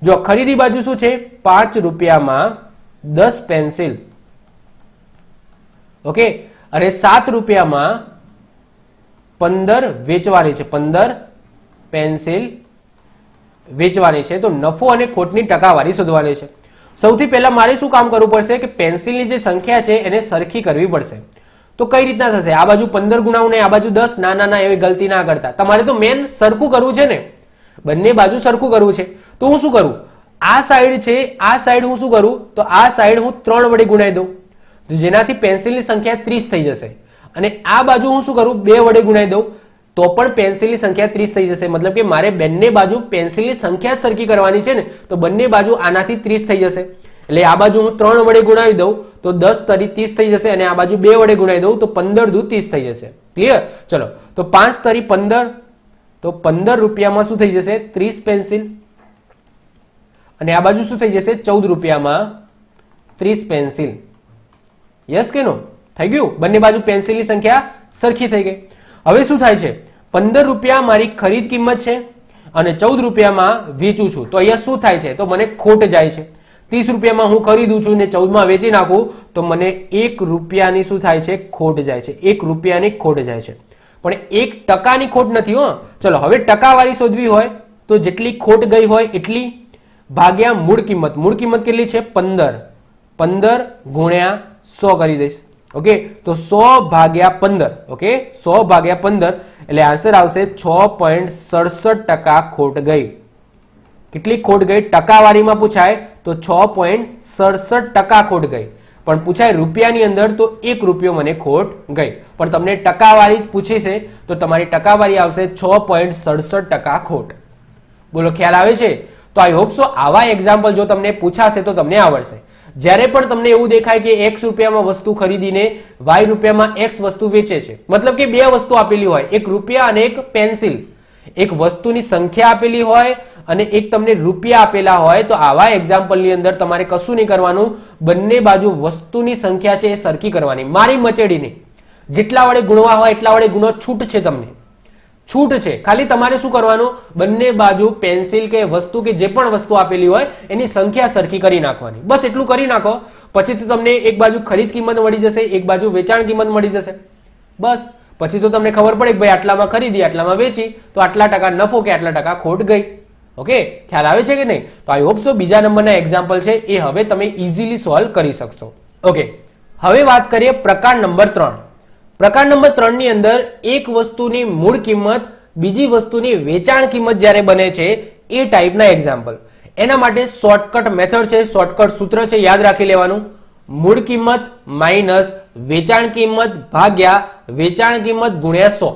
જો ખરીદી બાજુ શું છે, 5 રૂપિયામાં 10 પેન્સિલ, ઓકે, અને 7 રૂપિયામાં 15 વેચવાની છે, 15 પેન્સિલ વેચવાની છે, તો નફો અને ખોટની ટકાવારી શોધવાની છે. સૌથી પહેલા મારે શું કામ કરવું પડશે કે પેન્સિલની જે સંખ્યા છે એને સરખી કરવી પડશે. તો કઈ રીતના થશે, આ બાજુ 15 ગુણાવું ને આ બાજુ 10, ના એવી ગલતી ના કરતા. તમારે તો મેન સરખું કરવું છે ને, બંને બાજુ સરખું કરવું છે. તો હું શું કરું, આ સાઈડ છે, આ સાઈડ હું શું કરું, તો આ સાઈડ હું 3 વડે ગુણાઈ દઉં, જેનાથી પેન્સિલની સંખ્યા 30 થઈ જશે. અને આ બાજુ હું શું કરું, 2 વડે ગુણાઈ દઉં, તો પણ પેન્સિલની સંખ્યા 30 થઈ જશે. મતલબ કે મારે બંને બાજુ પેન્સિલની સંખ્યા સરખી કરવાની છે ને, તો બંને બાજુ આનાથી 30 થઈ જશે. એટલે આ બાજુ હું 3 વડે ગુણાવી દઉં તો 10 તરી 30 થઈ જશે, અને આ બાજુ 2 વડે ગુણાવી દઉં તો 15 દુ 30 થઈ જશે. ક્લિયર? ચલો, તો 5 તરી 15, તો 15 રૂપિયામાં શું થઈ જશે, 30 પેન્સિલ, અને આ બાજુ શું થઈ જશે, 14 રૂપિયામાં 30 પેન્સિલ. યસ કે નો? થઈ ગયું? બંને બાજુ પેન્સિલની સંખ્યા સરખી થઈ ગઈ. હવે શું થાય છે, 15 રૂપિયા મારી ખરીદ કિંમત છે અને 14 રૂપિયામાં વેચું છું, તો અહીંયા શું થાય છે, તો મને ખોટ જાય છે. 30 રૂપિયામાં હું ખરીદું છું ને 14માં વેચી નાખું તો મને 1 રૂપિયાની શું થાય છે, ખોટ જાય છે. 1 રૂપિયાની ખોટ જાય છે, પણ 1% ખોટ નથી. હો, ચલો હવે ટકાવારી શોધવી હોય તો જેટલી ખોટ ગઈ હોય એટલી ભાગ્યા મૂળ કિંમત. મૂળ કિંમત કેટલી છે, 15. 15 ગુણ્યા 100 કરી દઈશ. ઓકે, તો 100 ભાગ્યા 15. ઓકે, 100 ભાગ્યા 15 એટલે આન્સર આવશે 6.67% ખોટ ગઈ. કેટલી ખોટ ગઈ ટકાવારીમાં પૂછાય તો 6.67% ખોટ ગઈ, પણ પૂછાય રૂપિયાની અંદર તો 1 રૂપિયો મને ખોટ ગઈ. પણ તમને ટકાવારી પૂછી છે તો તમારી ટકાવારી આવશે 6.67% ખોટ. બોલો, ખ્યાલ આવે છે? તો આઈ હોપ સો આવા એક્ઝામ્પલ જો તમને પૂછાશે તો તમને આવડશે. જ્યારે પણ તમને એવું દેખાય કે x રૂપિયામાં વસ્તુ ખરીદીને y રૂપિયામાં x વસ્તુ વેચે છે, મતલબ કે 2 વસ્તુ આપેલી હોય, 1 રૂપિયા અને 1 પેન્સિલ, એક વસ્તુની સંખ્યા આપેલી હોય અને એક તમને રૂપિયા આપેલા હોય, તો આવા એક્ઝામ્પલની અંદર તમારે કશું નહીં કરવાનું, બંને બાજુ વસ્તુની સંખ્યા છે એ સરખી કરવાની. મારી મચેડીને જેટલા વડે ગુણવા હોય એટલા વડે ગુણો, છૂટ છે, તમને છૂટ છે. ખાલી તમારે શું કરવાનું, બંને બાજુ પેન્સિલ કે વસ્તુ કે જે પણ વસ્તુ આપેલી હોય એની સંખ્યા સરખી કરી નાખવાની. બસ એટલું કરી નાખો, પછી તમને એક બાજુ ખરીદ કિંમત મળી જશે, એક બાજુ વેચાણ કિંમત મળી જશે. બસ પછી તો તમને ખબર પડે કે ભાઈ આટલામાં ખરીદી આટલામાં વેચી તો આટલા ટકા નફો કે આટલા ટકા ખોટ ગઈ. ઓકે, ખ્યાલ આવે છે કે નહીં? તો આઈ હોપ સો બીજા નંબરના એક્ઝામ્પલ છે એ હવે તમે ઇઝીલી સોલ્વ કરી શકશો. ઓકે, હવે વાત કરીએ પ્રકાર નંબર 3. પ્રકાર નંબર 3 ની અંદર એક વસ્તુની મૂળ કિંમત બીજી વસ્તુની વેચાણ કિંમત જ્યારે બને છે એ ટાઈપના એક્ઝામ્પલ. એના માટે શોર્ટકટ મેથડ છે, શોર્ટકટ સૂત્ર છે, યાદ રાખી લેવાનું. મૂળ કિંમત માઇનસ વેચાણ કિંમત ભાગ્યા વેચાણ કિંમત ગુણ્યા 100.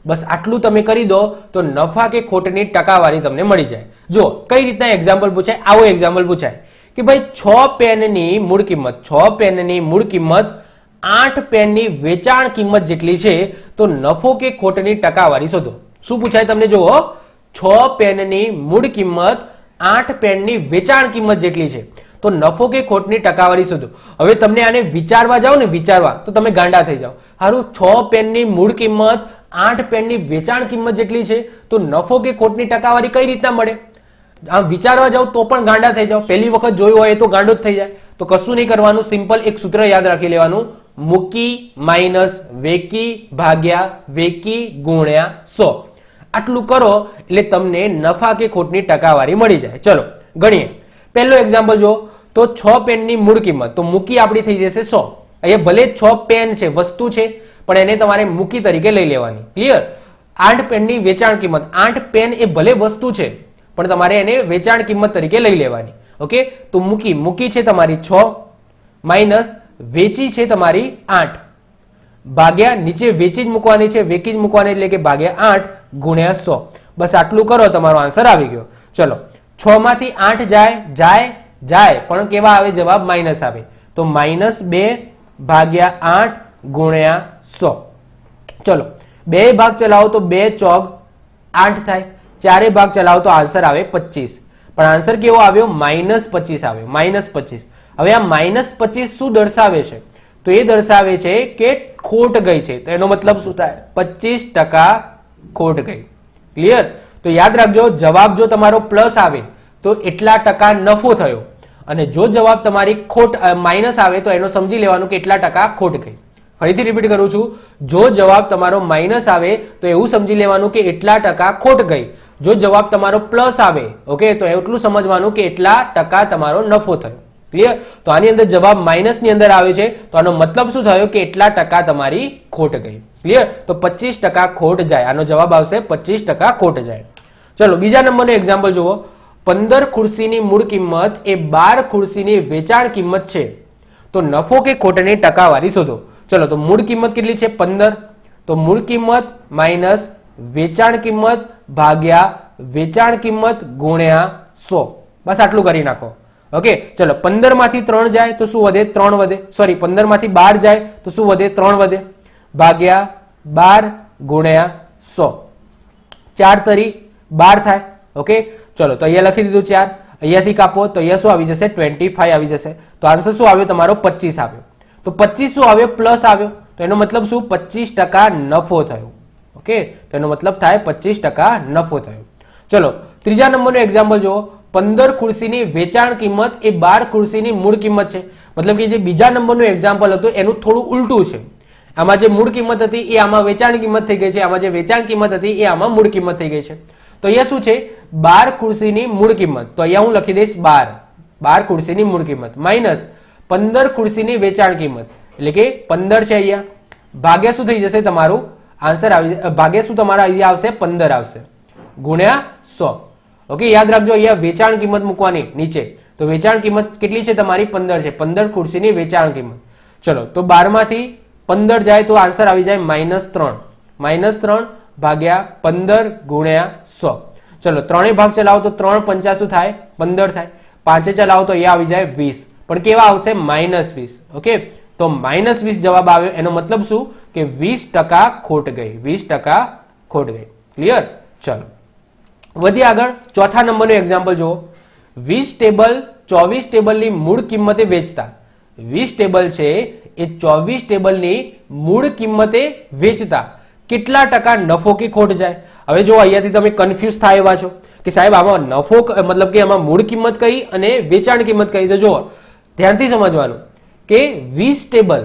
બસ આટલું તમે કરી દો તો નફા કે ખોટની ટકાવારી તમને મળી જાય. જો કઈ રીતના એક્ઝામ્પલ પૂછાય, આવો એક્ઝામ્પલ પૂછાય કે ભાઈ 6 પેનની મૂળ કિંમત 6 પેનની મૂળ કિંમત 8 પેનની વેચાણ કિંમત જેટલી છે તો નફો કે ખોટની ટકાવારી શોધો. શું પૂછાય તમને? જુઓ, 6 પેનની મૂળ કિંમત 8 પેનની વેચાણ કિંમત જેટલી છે તો નફો કે ખોટની ટકાવારી શોધો. હવે તમને આને વિચારવા જાઓ ને, વિચારવા તો તમે ગાંડા થઈ જાઓ. હારું, 6 પેનની મૂળ કિંમત 8 પેનની વેચાણ કિંમત જેટલી છે તો નફો કે ખોટની ટકાવારી કઈ રીતના મળે? આમ વિચારવા જાઓ તો પણ ગાંડા થઈ જાઓ. પહેલી વખત જોયું હોય તો ગાંડો જ થઈ જાય. તો કશું નહીં કરવાનું, સિમ્પલ એક સૂત્ર યાદ રાખી લેવાનું. મૂકી માઇનસ વેકી ભાગ્યા વેકી ગુણ્યા 100. આટલું કરો એટલે તમને નફા કે ખોટની ટકાવારી મળી જાય. ચલો ગણીએ. પહેલો એક્ઝામ્પલ જો, તો 6 પેનની મૂળ કિંમત તો મૂકી આપણી થઈ જશે 100. અહીંયા ભલે 6 પેન છે, વસ્તુ છે, પણ એને તમારે મૂકી તરીકે લઈ લેવાની. ક્લિયર? 8 પેનની વેચાણ કિંમત, 8 પેન એ ભલે વસ્તુ છે પણ તમારે એને વેચાણ કિંમત તરીકે લઈ લેવાની. ઓકે, તો મૂકી છે તમારી 6 માઇનસ વેચી છે તમારી 8 ભાગ્યા નીચે વેચી જ મૂકવાની છે, વેકી જ મૂકવાની એટલે કે ભાગ્યા 8 ગુણ્યા 100. બસ આટલું કરો, તમારો આન્સર આવી ગયો. ચલો 6 માંથી 8 જાય પણ કેવા આવે? જવાબ માઇનસ આવે. તો -2 ભાગ્યા 8 ગુણ્યા 100. ચલો 2 ભાગ ચલાવો તો 2 ચોક 8 થાય. 4 ભાગ ચલાવો તો આન્સર આવે 25. પણ આન્સર કેવો આવ્યો? -25 આવ્યો. -25. હવે આ -25 શું દર્શાવે છે? તો એ દર્શાવે છે કે ખોટ ગઈ છે. તો એનો મતલબ શું થાય? 25% ખોટ ગઈ. ક્લિયર? તો યાદ રાખજો, જવાબ જો તમારો પ્લસ આવે તો એટલા ટકા નફો થયો, અને જો જવાબ તમારી ખોટ માઇનસ આવે તો એનો સમજી લેવાનું કે એટલા ટકા ખોટ ગઈ. ફરીથી રિપીટ કરું છું, જો જવાબ તમારો માઇનસ આવે તો એવું સમજી લેવાનું કે એટલા ટકા ખોટ ગઈ. જો જવાબ તમારો પ્લસ આવે, ઓકે, તો એટલું સમજવાનું કે એટલા ટકા તમારો નફો થયો. ક્લિયર? તો આની અંદર જવાબ માઇનસ ની અંદર આવે છે તો આનો મતલબ શું થયો કે એટલા ટકા તમારી ખોટ ગઈ. ક્લિયર? તો 25% ખોટ જાય. આનો જવાબ આવશે 25% ખોટ જાય. ચલો બીજા નંબરનો એક્ઝામ્પલ જુઓ. 15 ખુરશીની મૂળ કિંમત એ 12 ખુરશીની વેચાણ કિંમત છે તો નફો કે ખોટની ટકાવારી શોધો. ચલો તો મૂળ કિંમત કેટલી છે? 15. તો મૂળ કિંમત માઇનસ વેચાણ કિંમત ભાગ્યા વેચાણ કિંમત ગુણ્યા 100. બસ આટલું કરી નાખો. ઓકે, ચલો 15 માંથી 3 જાય તો શું વધે? 3 વધે. સોરી, 15 માંથી 12 જાય તો શું વધે? 3 વધે ભાગ્યા 12 ગુણ્યા 100. 4 તરી 12 થાય. ઓકે, ચલો તો અહીંયા લખી દીધું 4. અહીંયાથી કાપો તો અહીંયા શું આવી જશે? 25 આવી જશે. તો આન્સર શું આવ્યો તમારો? 25 આવ્યો. તો 25 શું આવ્યો? પ્લસ આવ્યો. તો એનો મતલબ શું? 25% નફો થયો. ઓકે, તો એનો મતલબ થાય 25% નફો થયો. ચલો ત્રીજા નંબરનો એક્ઝામ્પલ જુઓ. 15 ખુરશીની વેચાણ કિંમત એ 12 ખુરશીની મૂળ કિંમત છે. મતલબ કે જે બીજા નંબરનું એક્ઝામ્પલ હતું એનું થોડું ઉલટું છે. આમાં જે મૂળ કિંમત હતી એ આમાં વેચાણ કિંમત થઈ ગઈ છે, આમાં જે વેચાણ કિંમત હતી એ આમાં મૂળ કિંમત થઈ ગઈ છે. તો અહીંયા શું છે? 12 ખુરશીની મૂળ કિંમત, તો અહીંયા હું લખી દઈશ 12 ખુરશીની મૂળ કિંમત માઇનસ 15 ખુરશીની વેચાણ કિંમત એટલે કે 15 છે અહીંયા, ભાગ્યા શું થઈ જશે તમારું? આન્સર આવી ભાગ્યા શું તમારા અહીંયા આવશે? 15 આવશે ગુણ્યા 100. ઓકે, યાદ રાખજો અહીંયા વેચાણ કિંમત મૂકવાની નીચે. તો વેચાણ કિંમત કેટલી છે તમારી? 15 છે. 15 ખુરશીની વેચાણ કિંમત. ચલો તો 12 માંથી 15 જાય તો આન્સર આવી જાય -3. -3 ભાગ્યા 15 ગુણ્યા 100. ચલો 3 ભાગ ચલાવો તો 3 પંચા શું થાય? 15 થાય. 5 ચલાવો તો અહીંયા આવી જાય 20. પણ કેવા આવશે? -20. ઓકે, તો -20 જવાબ આવ્યો. એનો મતલબ શું કે 20% ખોટ ગઈ. 20% ખોટ ગઈ. ક્લિયર? ચલો વધી આગળ. ચોથા નંબરનું એક્ઝામ્પલ જુઓ. 20 ટેબલ 24 ટેબલની મૂળ કિંમતે વેચતા. 20 ટેબલ છે એ 24 ટેબલની મૂળ કિંમતે વેચતા કેટલા ટકા નફો કે ખોટ જાય? હવે જો અહીંયાથી તમે કન્ફ્યુઝ થાય એવા છો કે સાહેબ આમાં નફો મતલબ કે આમાં મૂળ કિંમત કઈ અને વેચાણ કિંમત કઈ? તો જો ધ્યાનથી સમજવાનું કે 20 ટેબલ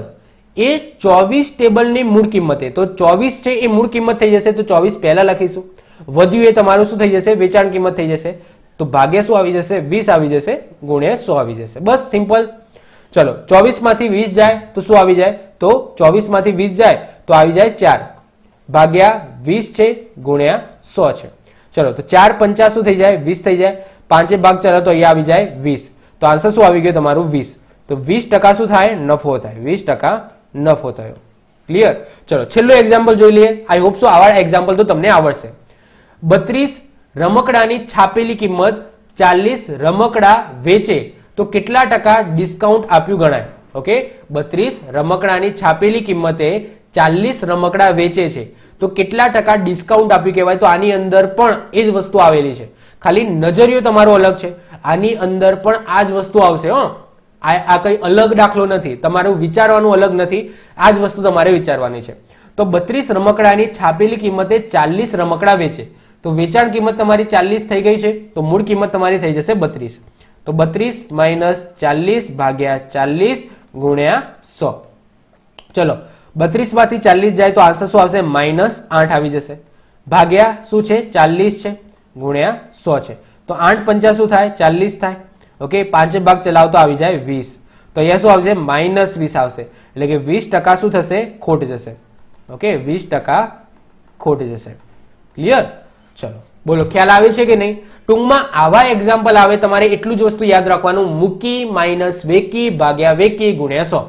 એ 24 ટેબલની મૂળ કિંમતે, તો 24 છે એ મૂળ કિંમત થઈ જશે, તો 24 પહેલા લખીશું. વધ્યું એ તમારું શું થઈ જશે? વેચાણ કિંમત થઈ જશે. તો ભાગ્યા શું આવી જશે? 20 આવી જશે, ગુણ્યા 100 આવી જશે. બસ સિમ્પલ. ચલો 24 માંથી 20 જાય તો શું આવી જાય? તો 24 માંથી 20 જાય તો આવી જાય 4 ભાગ્યા 20 છે ગુણ્યા 100 છે. ચલો તો 4 પંચા શું થઈ જાય? 20 થઈ જાય. પાંચે ભાગ ચાલો તો અહીંયા આવી જાય 20. તો આન્સર શું આવી ગયો તમારું? 20. તો 20% શું થાય? નફો થાય. 20% નફો થયો. ક્લિયર? ચલો છેલ્લો એક્ઝામ્પલ જોઈ લઈએ. આઈ હોપ સો આવા એક્ઝામ્પલ તો તમને આવડશે. 32 રમકડાની છાપેલી કિંમત 40 રમકડા વેચે તો કેટલા ટકા ડિસ્કાઉન્ટ આપ્યું ગણાય? ઓકે, 32 રમકડાની છાપેલી કિંમતે 40 રમકડા વેચે છે તો કેટલા ટકા ડિસ્કાઉન્ટ આપ્યું કહેવાય? તો આની અંદર પણ એ જ વસ્તુ આવેલી છે, ખાલી નજરિયો તમારો અલગ છે. આની અંદર પણ આ જ વસ્તુ આવશે. આ કઈ અલગ દાખલો નથી, તમારું વિચારવાનું અલગ નથી, આ જ વસ્તુ તમારે વિચારવાની છે. તો 32 રમકડાની છાપેલી કિંમતે 40 રમકડા વેચે તો વેચાણ કિંમત તમારી 40 થઈ ગઈ છે, તો મૂળ કિંમત તમારી થઈ જશે 32. તો 32 માઇનસ 40 ભાગ્યા 40 ગુણ્યા 100. ચલો 32 માંથી 40 જાય તો આન્સર શું આવશે? -8 આવી જશે. ભાગ્યા શું છે? 40 છે ગુણ્યા 100 છે. તો 8 પંચા શું થાય? 40 થાય. ઓકે, પાંચે ભાગ ચલાવતો આવી જાય 20. તો અહીંયા શું આવશે? -20 આવશે. એટલે કે 20% શું થશે? ખોટ જશે. ઓકે, 20% ખોટ જશે. ક્લિયર? ચલો બોલો, ખ્યાલ આવે છે કે નહીં? ટૂંકમાં આવા એક્ઝામ્પલ આવે તમારે એટલું જ વસ્તુ યાદ રાખવાનું, મૂકી માઇનસ વેકી ભાગ્યા વેકી ગુણ્યા 100.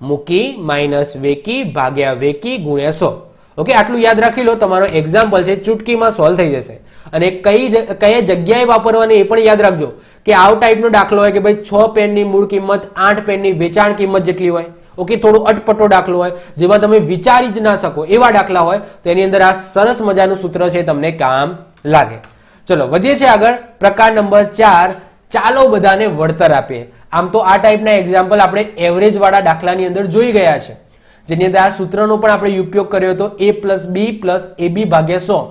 મૂકી માઇનસ વેકી ભાગ્યા વેકી ગુણ્યા 100. ઓકે, આટલું યાદ રાખી લો. તમારો એક્ઝામ્પલ છે ચૂટકીમાં સોલ્વ થઈ જશે. અને કઈ જગ્યાએ વાપરવાની એ પણ યાદ રાખજો કે આવ ટાઈપનો દાખલો હોય કે ભાઈ 6 પેનની મૂળ કિંમત 8 પેનની વેચાણ કિંમત જેટલી હોય. ઓકે, થોડો અટપટો દાખલો હોય જેમાં તમે વિચારી જ ના શકો એવા દાખલા હોય તો એની અંદર આ સરસ મજાનું સૂત્ર છે, તમને કામ લાગે. ચલો વધીએ છીએ આગળ. પ્રકાર નંબર 4, ચાલો બધાને વળતર આપીએ. આમ તો આ ટાઈપના એક્ઝામ્પલ આપણે એવરેજ વાળા દાખલાની અંદર જોઈ ગયા છે, જેની અંદર આ સૂત્રનો પણ આપણે ઉપયોગ કર્યો હતો, a + b + ab ભાગ્યા 100.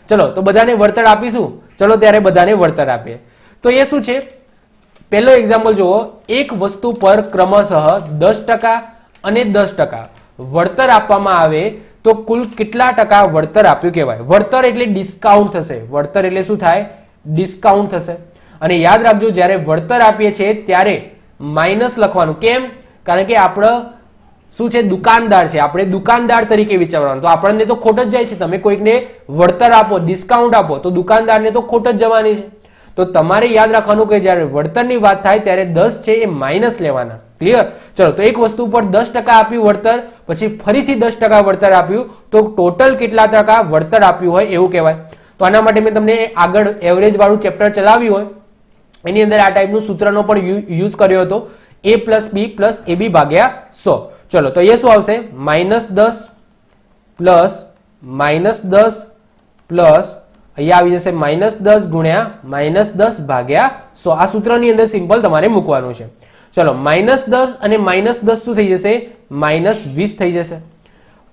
ચલો તો બધાને વળતર આપીશું. ચલો ત્યારે બધાને વળતર આપીએ. તો એ શું છે? પહેલો એક્ઝામ્પલ જુઓ. એક વસ્તુ પર ક્રમશઃ 10% અને 10% વળતર આપવામાં આવે તો કુલ કેટલા ટકા વળતર આપ્યું કહેવાય? વળતર એટલે ડિસ્કાઉન્ટ થશે. વળતર એટલે શું થાય? ડિસ્કાઉન્ટ થશે. અને યાદ રાખજો, જ્યારે વળતર આપીએ છીએ ત્યારે માઇનસ લખવાનું. કેમ? કારણ કે આપણે શું છે? દુકાનદાર છે, આપણે દુકાનદાર તરીકે વિચારવાનું. તો આપણને તો ખોટ જ જાય છે. તમે કોઈકને વળતર આપો, ડિસ્કાઉન્ટ આપો તો દુકાનદારને તો ખોટ જ જવાની છે. તો તમારે યાદ રાખવાનું કે જ્યારે વળતરની વાત થાય ત્યારે 10 છે એ માઇનસ લેવાના. ક્લિયર? ચલો તો એક વસ્તુ પર 10% આપ્યું વળતર, પછી ફરીથી 10% વળતર આપ્યું, તો ટોટલ કેટલા ટકા વળતર આપ્યું હોય એવું કહેવાય. તો આના માટે મેં તમને આગળ એવરેજ વાળું ચેપ્ટર ચલાવ્યું હોય એની અંદર આ ટાઈપનું સૂત્રનો પણ યુઝ કર્યો હતો, a + b + ab ભાગ્યા 100. ચલો તો અહીંયા શું આવશે? -10 પ્લસ -10 પ્લસ અહીંયા આવી જશે -10 ગુણ્યા -10 ભાગ્યા 100. આ સૂત્રની અંદર સિમ્પલ તમારે મૂકવાનું છે. ચલો -10 અને -10 શું થઈ જશે? -20 થઈ જશે.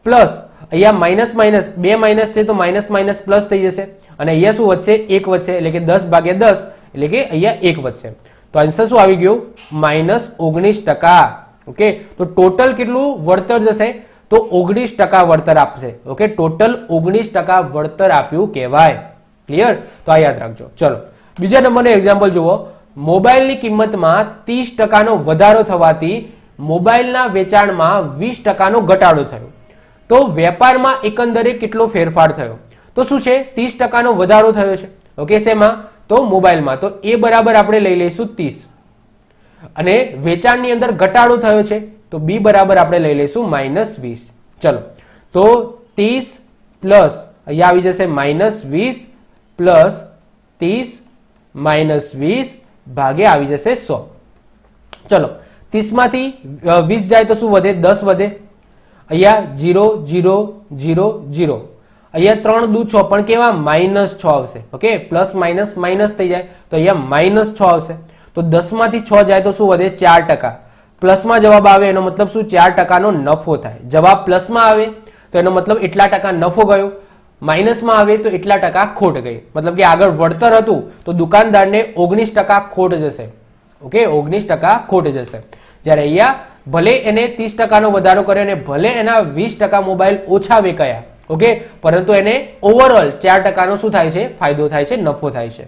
પ્લસ અહીંયા માઇનસ માઇનસ, બે માઇનસ છે તો માઇનસ માઇનસ પ્લસ થઈ જશે. અને અહીંયા શું વધશે? 1 વધશે. એટલે કે 10 ભાગ્યા 10 એટલે કે અહીંયા 1 વધશે. તો આન્સર શું આવી ગયું? -19%. ઓકે, તો ટોટલ કેટલું વળતર જશે? તો 19% વળતર આપશે. ઓકે, ટોટલ 19% વળતર આપ્યું કહેવાય. ક્લિયર? તો આ યાદ રાખજો. ચલો બીજા નંબરનો એક્ઝામ્પલ જુઓ. મોબાઈલની કિંમતમાં 30%નો વધારો થવાથી મોબાઈલના વેચાણમાં 20%નો ઘટાડો થયો. તો વેપારમાં એકંદરે કેટલો ફેરફાર થયો? તો શું છે? 30%નો વધારો થયો છે. ઓકે, શેમાં? તો મોબાઈલમાં. તો એ બરાબર આપણે લઈ લઈશું 30. અને વેચાણની અંદર ઘટાડો થયો છે તો b બરાબર આપણે લઈ લઈશું -20. ચલો તો 30 પ્લસ અહીંયા આવી જશે -20 પ્લસ 30 -20 ભાગે આવી જશે 100. ચલો 30 માંથી 20 જાય તો શું વધે? 10 વધે. અહીંયા 0 0 0 0, અહીંયા 3 દુ 6 પણ કેવા? -6 આવશે. ઓકે, પ્લસ માઇનસ માઇનસ થઈ જાય તો અહીંયા -6 આવશે. તો 10 માંથી 6 જાય તો શું વધે? 4%. પ્લસમાં જવાબ આવે એનો મતલબ શું? 4%નો નફો થાય. જવાબ પ્લસમાં આવે તો એનો મતલબ એટલા ટકા નફો ગયો, માઇનસમાં આવે તો એટલા ટકા ખોટ ગઈ. મતલબ કે આગળ વળતર હતું તો દુકાનદારને 19% ખોટ જશે. ઓકે, 19% ખોટ જશે. જ્યારે અહીંયા ભલે એને 30% વધારો કર્યો અને ભલે એના 20% મોબાઈલ ઓછા વેચાયા, ઓકે, પરંતુ એને ઓવરઓલ 4% શું થાય છે? ફાયદો થાય છે, નફો થાય છે.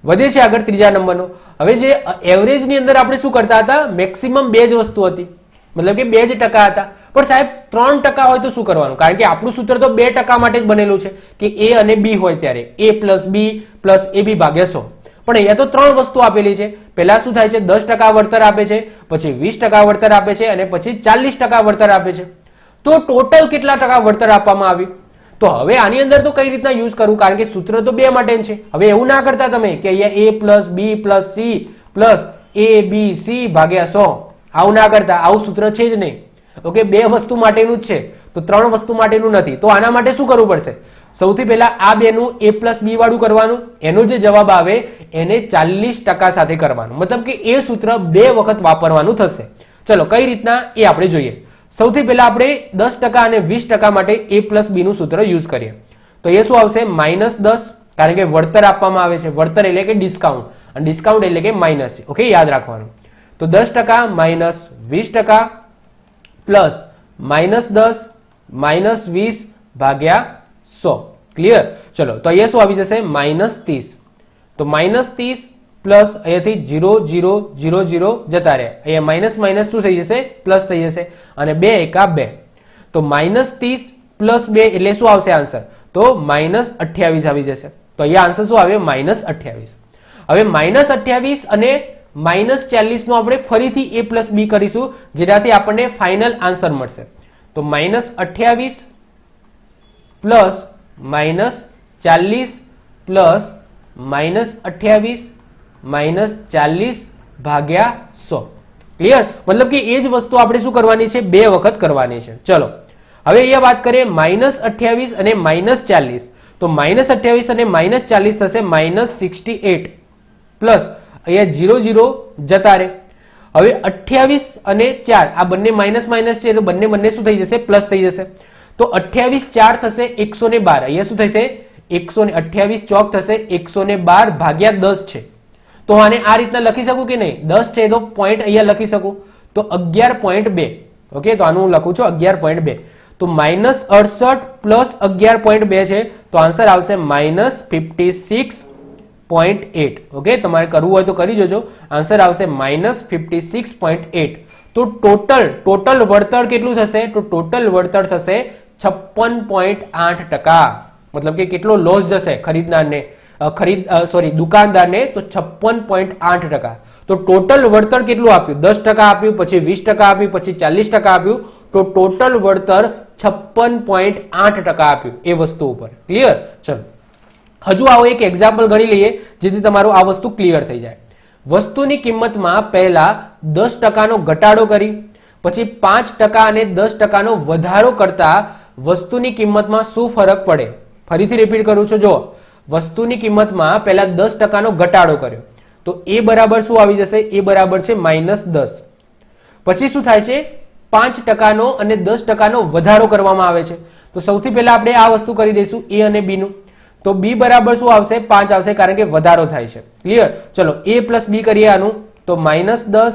વધે છે આગળ ત્રીજા નંબરનો. હવે જે એવરેજ ની અંદર આપણે શું કરતા હતા? મેક્સિમમ બે જ વસ્તુ હતી, મતલબ કે 2% હતા. પણ સાહેબ 3% હોય તો શું કરવાનું? કારણ કે આપણું સૂત્ર તો 2% માટે જ બનેલું છે કે એ અને બી હોય ત્યારે a પ્લસ બી પ્લસ એ બી ભાગ્યા 100. પણ અહીંયા તો ત્રણ વસ્તુ આપેલી છે. પહેલા શું થાય છે? 10% વળતર આપે છે, પછી 20% વળતર આપે છે અને પછી 40% વળતર આપે છે. તો ટોટલ કેટલા ટકા વળતર આપવામાં આવ્યું? તો હવે આની અંદર તો કઈ રીતના યુઝ કરવું? કારણ કે સૂત્ર તો બે માટે છે. હવે એવું ના કરતા તમે કે અહીંયા a plus B plus C plus a B C ભાગ્યા 100. આવું ના કરતા, આવું સૂત્ર છે જ નહીં. ઓકે, બે વસ્તુ માટેનું જ છે, તો ત્રણ વસ્તુ માટેનું નથી. તો આના માટે શું કરવું પડશે? સૌથી પહેલા આ બેનું a પ્લસ બી વાળું કરવાનું, એનો જે જવાબ આવે એને 40% સાથે કરવાનું, મતલબ કે એ સૂત્ર બે વખત વાપરવાનું થશે. ચલો કઈ રીતના એ આપણે જોઈએ. સૌથી પહેલા આપણે 10% અને 20% માટે a પ્લસ બી નું સૂત્ર યુઝ કરીએ. તો એ શું આવશે? -10, કારણ કે વળતર આપવામાં આવે છે. વળતર એટલે કે ડિસ્કાઉન્ટ, અને ડિસ્કાઉન્ટ એટલે કે માઇનસ છે. ઓકે, યાદ રાખવાનું. તો 10% માઇનસ 20% પ્લસ -10 -20 ભાગ્યા 100. ક્લિયર? ચલો તો અહીંયા શું આવી જશે? -30. તો -30 પ્લસ અહીંયાથી 0 0 0 0 જતા રહે, અહીંયા માઇનસ માઇનસ શું થઈ જશે? પ્લસ થઈ જશે, અને 2 એકા 2. તો -30 પ્લસ 2 એટલે શું આવશે આન્સર? તો -28 આવી જશે. તો અહીંયા આન્સર શું આવે? -28. હવે -28 અને -40 નો આપણે ફરીથી a પ્લસ બી કરીશું, જેનાથી આપણને ફાઇનલ આન્સર મળશે. તો -28 પ્લસ -40 પ્લસ -28 -40 ભાગ્યા 100. ક્લિયર? મતલબ કે એ જ વસ્તુ આપણે શું કરવાની છે? બે વખત કરવાની છે. ચલો હવે અહીંયા વાત કરીએ -28 અને -40. તો -28 અને -40 થશે -68 પ્લસ અહીંયા 0 0 જતા રહે. હવે 28 અને 4 આ બંને માઇનસ માઇનસ છે, તો બંને શું થઈ જશે? પ્લસ થઈ જશે. તો 28 4 થશે 112. અહીંયા શું થશે? 128 ચોક થશે 112 ભાગ્યા 10 છે. તો આને આ રીતના લખી શકું કે નહીં? 10 છે તો પોઈન્ટ અહીંયા લખી શકું, તો 11.2. ઓકે, તો આનું હું લખું છું 11.2. તો -68 પ્લસ 11.2 છે, તો આન્સર આવશે -56.8. ઓકે, તમારે કરવું હોય તો કરી જોજો. આન્સર આવશે -56.8. તો ટોટલ વળતર કેટલું થશે? તો ટોટલ વળતર થશે 56.8%. મતલબ કે કેટલો લોસ જશે ખરીદનારને, દુકાનદારને? તો 56.8%. તો ટોટલ વળતર કેટલું આપ્યું? 10% આપ્યું, પછી 20% આપ્યું, પછી 40% આપ્યું. તો ટોટલ વળતર 56.8% આપ્યું એ વસ્તુ ઉપર. ક્લિયર? ચલો હજુ આવો એક એક્ઝામ્પલ ગણી લઈએ, જેથી તમારું આ વસ્તુ ક્લિયર થઈ જાય. વસ્તુની કિંમતમાં પહેલા 10% નો ઘટાડો કરી, પછી 5% અને 10% નો વધારો કરતા વસ્તુની કિંમતમાં શું ફરક પડે? ફરીથી રિપીટ કરું છું. જો વસ્તુની કિંમતમાં પહેલા 10% નો ઘટાડો કર્યો, તો એ બરાબર શું આવી જશે? એ બરાબર છે -10. પછી શું થાય છે? 5% નો અને 10% નો વધારો કરવામાં આવે છે. તો સૌથી પહેલા આપણે આ વસ્તુ કરી દઈશું a અને b નું. તો b બરાબર શું આવશે? 5 આવશે, કારણ કે વધારો થાય છે. ક્લિયર? ચલો a પ્લસ b કરીએ આનું. તો -10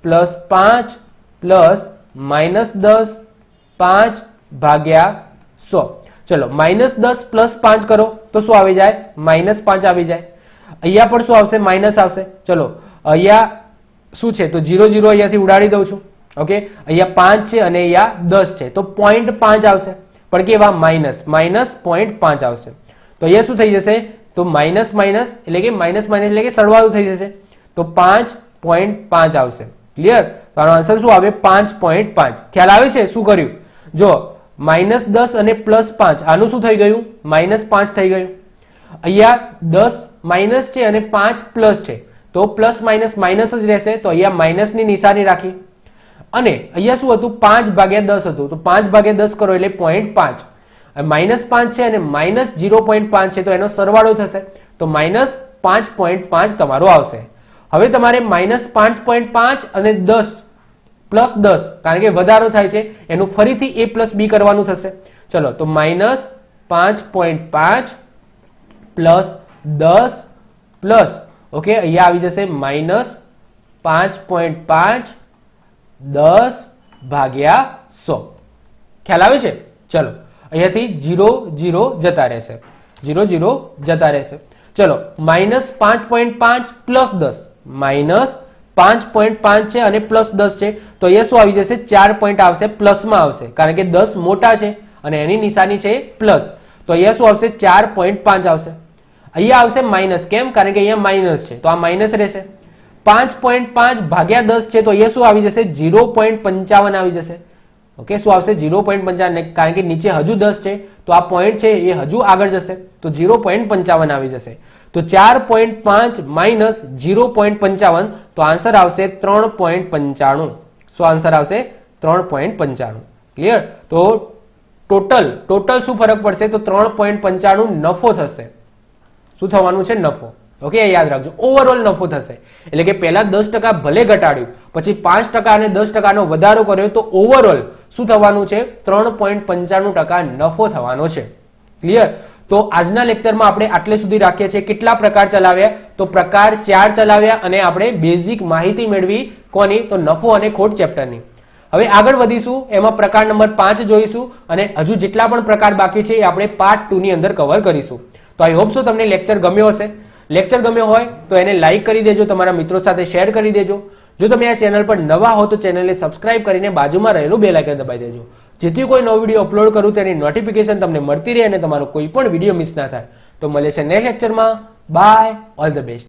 પ્લસ 5 પ્લસ -10 5 ભાગ્યા 100. ચલો -10 પ્લસ 5 કરો તો શું આવી જાય? -5 આવી જાય. અહીંયા પણ શું આવશે? માઇનસ આવશે. ચલો અહીંયા શું છે? તો 0 0 અહીંયાથી ઉડાડી દઉં છું. ઓકે, અહીંયા 5 છે અને અહીંયા 10 છે, તો 0.5 આવશે. પણ કેવા? -0.5 આવશે. તો અહીંયા શું થઈ જશે? તો માઇનસ માઇનસ એટલે કે માઇનસ માઇનસ એટલે કે સરવાળો થઈ જશે. તો 5.5 આવશે. ક્લિયર? તો આનો આન્સર શું આવે? 5.5. ખ્યાલ આવે છે શું કર્યું? જો -10 અને +5 આનું શું થઈ ગયું? -5 થઈ ગયું. અહીંયા 10 માઇનસ છે અને 5 પ્લસ છે, તો પ્લસ માઇનસ માઇનસ જ રહેશે. તો અહીંયા માઇનસની નિશાની રાખી, અને અહીંયા શું હતું? 5 ભાગ્યા 10 હતું. તો 5 ભાગ્યા 10 કરો એટલે 0.5. -5 છે અને -0.5 છે, તો એનો સરવાળો થશે. તો -5.5 તમારો આવશે. હવે તમારે -5.5 અને 10 પ્લસ 10, કારણ કે વધારો થાય છે, એનું ફરીથી a પ્લસ બી કરવાનું થશે. ચલો તો -5.5 પ્લસ 10 પ્લસ, ઓકે, અહીંયા આવી જશે -5.5 10/100. ખ્યાલ આવે છે? ચલો અહીંયાથી 0 0 જતા રહેશે, 0 0 જતા રહેશે. ચલો -5.5 પ્લસ 10, -5.5 છે અને પ્લસ 10 છે, તો અહીંયા શું આવી જશે? 4 પોઈન્ટ આવશે, પ્લસમાં આવશે, કારણ કે 10 મોટા છે અને એની નિશાની છે પ્લસ, તો અહીંયા શું આવશે? 4.5 આવશે. અહીંયા આવશે માઇનસ, કેમ? કારણ કે અહીંયા માઇનસ છે, તો આ માઇનસ રહેશે. 5.5 ભાગ્યા 10 છે, તો અહીંયા શું આવી જશે? 0.55 આવી જશે. ઓકે, શું આવશે? 0.55, કારણ કે નીચે હજુ 10 છે, તો આ પોઈન્ટ છે એ હજુ આગળ જશે, તો 0.55 આવી જશે. તો 4.5 માઇનસ 0.55, તો આન્સર આવશે 3.95. શું આન્સર આવશે? 3.95. ક્લિયર? તો ટોટલ શું ફરક પડશે? તો 3.95 નફો થશે. શું થવાનું છે? નફો. ઓકે, યાદ રાખજો, ઓવરઓલ નફો થશે. એટલે કે પહેલા 10% ભલે ઘટાડ્યું, પછી 5% અને 10%નો વધારો કર્યો, તો ઓવરઓલ શું થવાનું છે? 3.95% નફો થવાનો છે. ક્લિયર? તો આજના લેક્ચરમાં આપણે આટલે સુધી રાખીએ છીએ. કેટલા પ્રકાર ચલાવ્યા? તો પ્રકાર 4 ચલાવ્યા અને આપણે બેઝિક માહિતી મેળવી કોની? તો નફો અને ખોટ ચેપ્ટરની. હવે આગળ વધીશું, એમાં પ્રકાર નંબર 5 જોઈશું અને હજુ જેટલા પણ પ્રકાર બાકી છે એ આપણે પાર્ટ 2 ની અંદર કવર કરીશું. તો આઈ હોપ સો તમને લેક્ચર ગમ્યો હશે. લેક્ચર ગમ્યો હોય તો એને લાઈક કરી દેજો, તમારા મિત્રો સાથે શેર કરી દેજો. જો તમે આ ચેનલ પર નવા હો તો ચેનલને સબસ્ક્રાઇબ કરીને બાજુમાં રહેલું બેલ આઇકન દબાવી દેજો, જેથી કોઈ નવો વિડીયો અપલોડ કરું તેની નોટિફિકેશન તમને મળતી રહે અને તમારો કોઈ પણ વિડીયો મિસ ના થાય. તો મળે છે નેક્સ્ટ લેક્ચરમાં. Bye, all the best.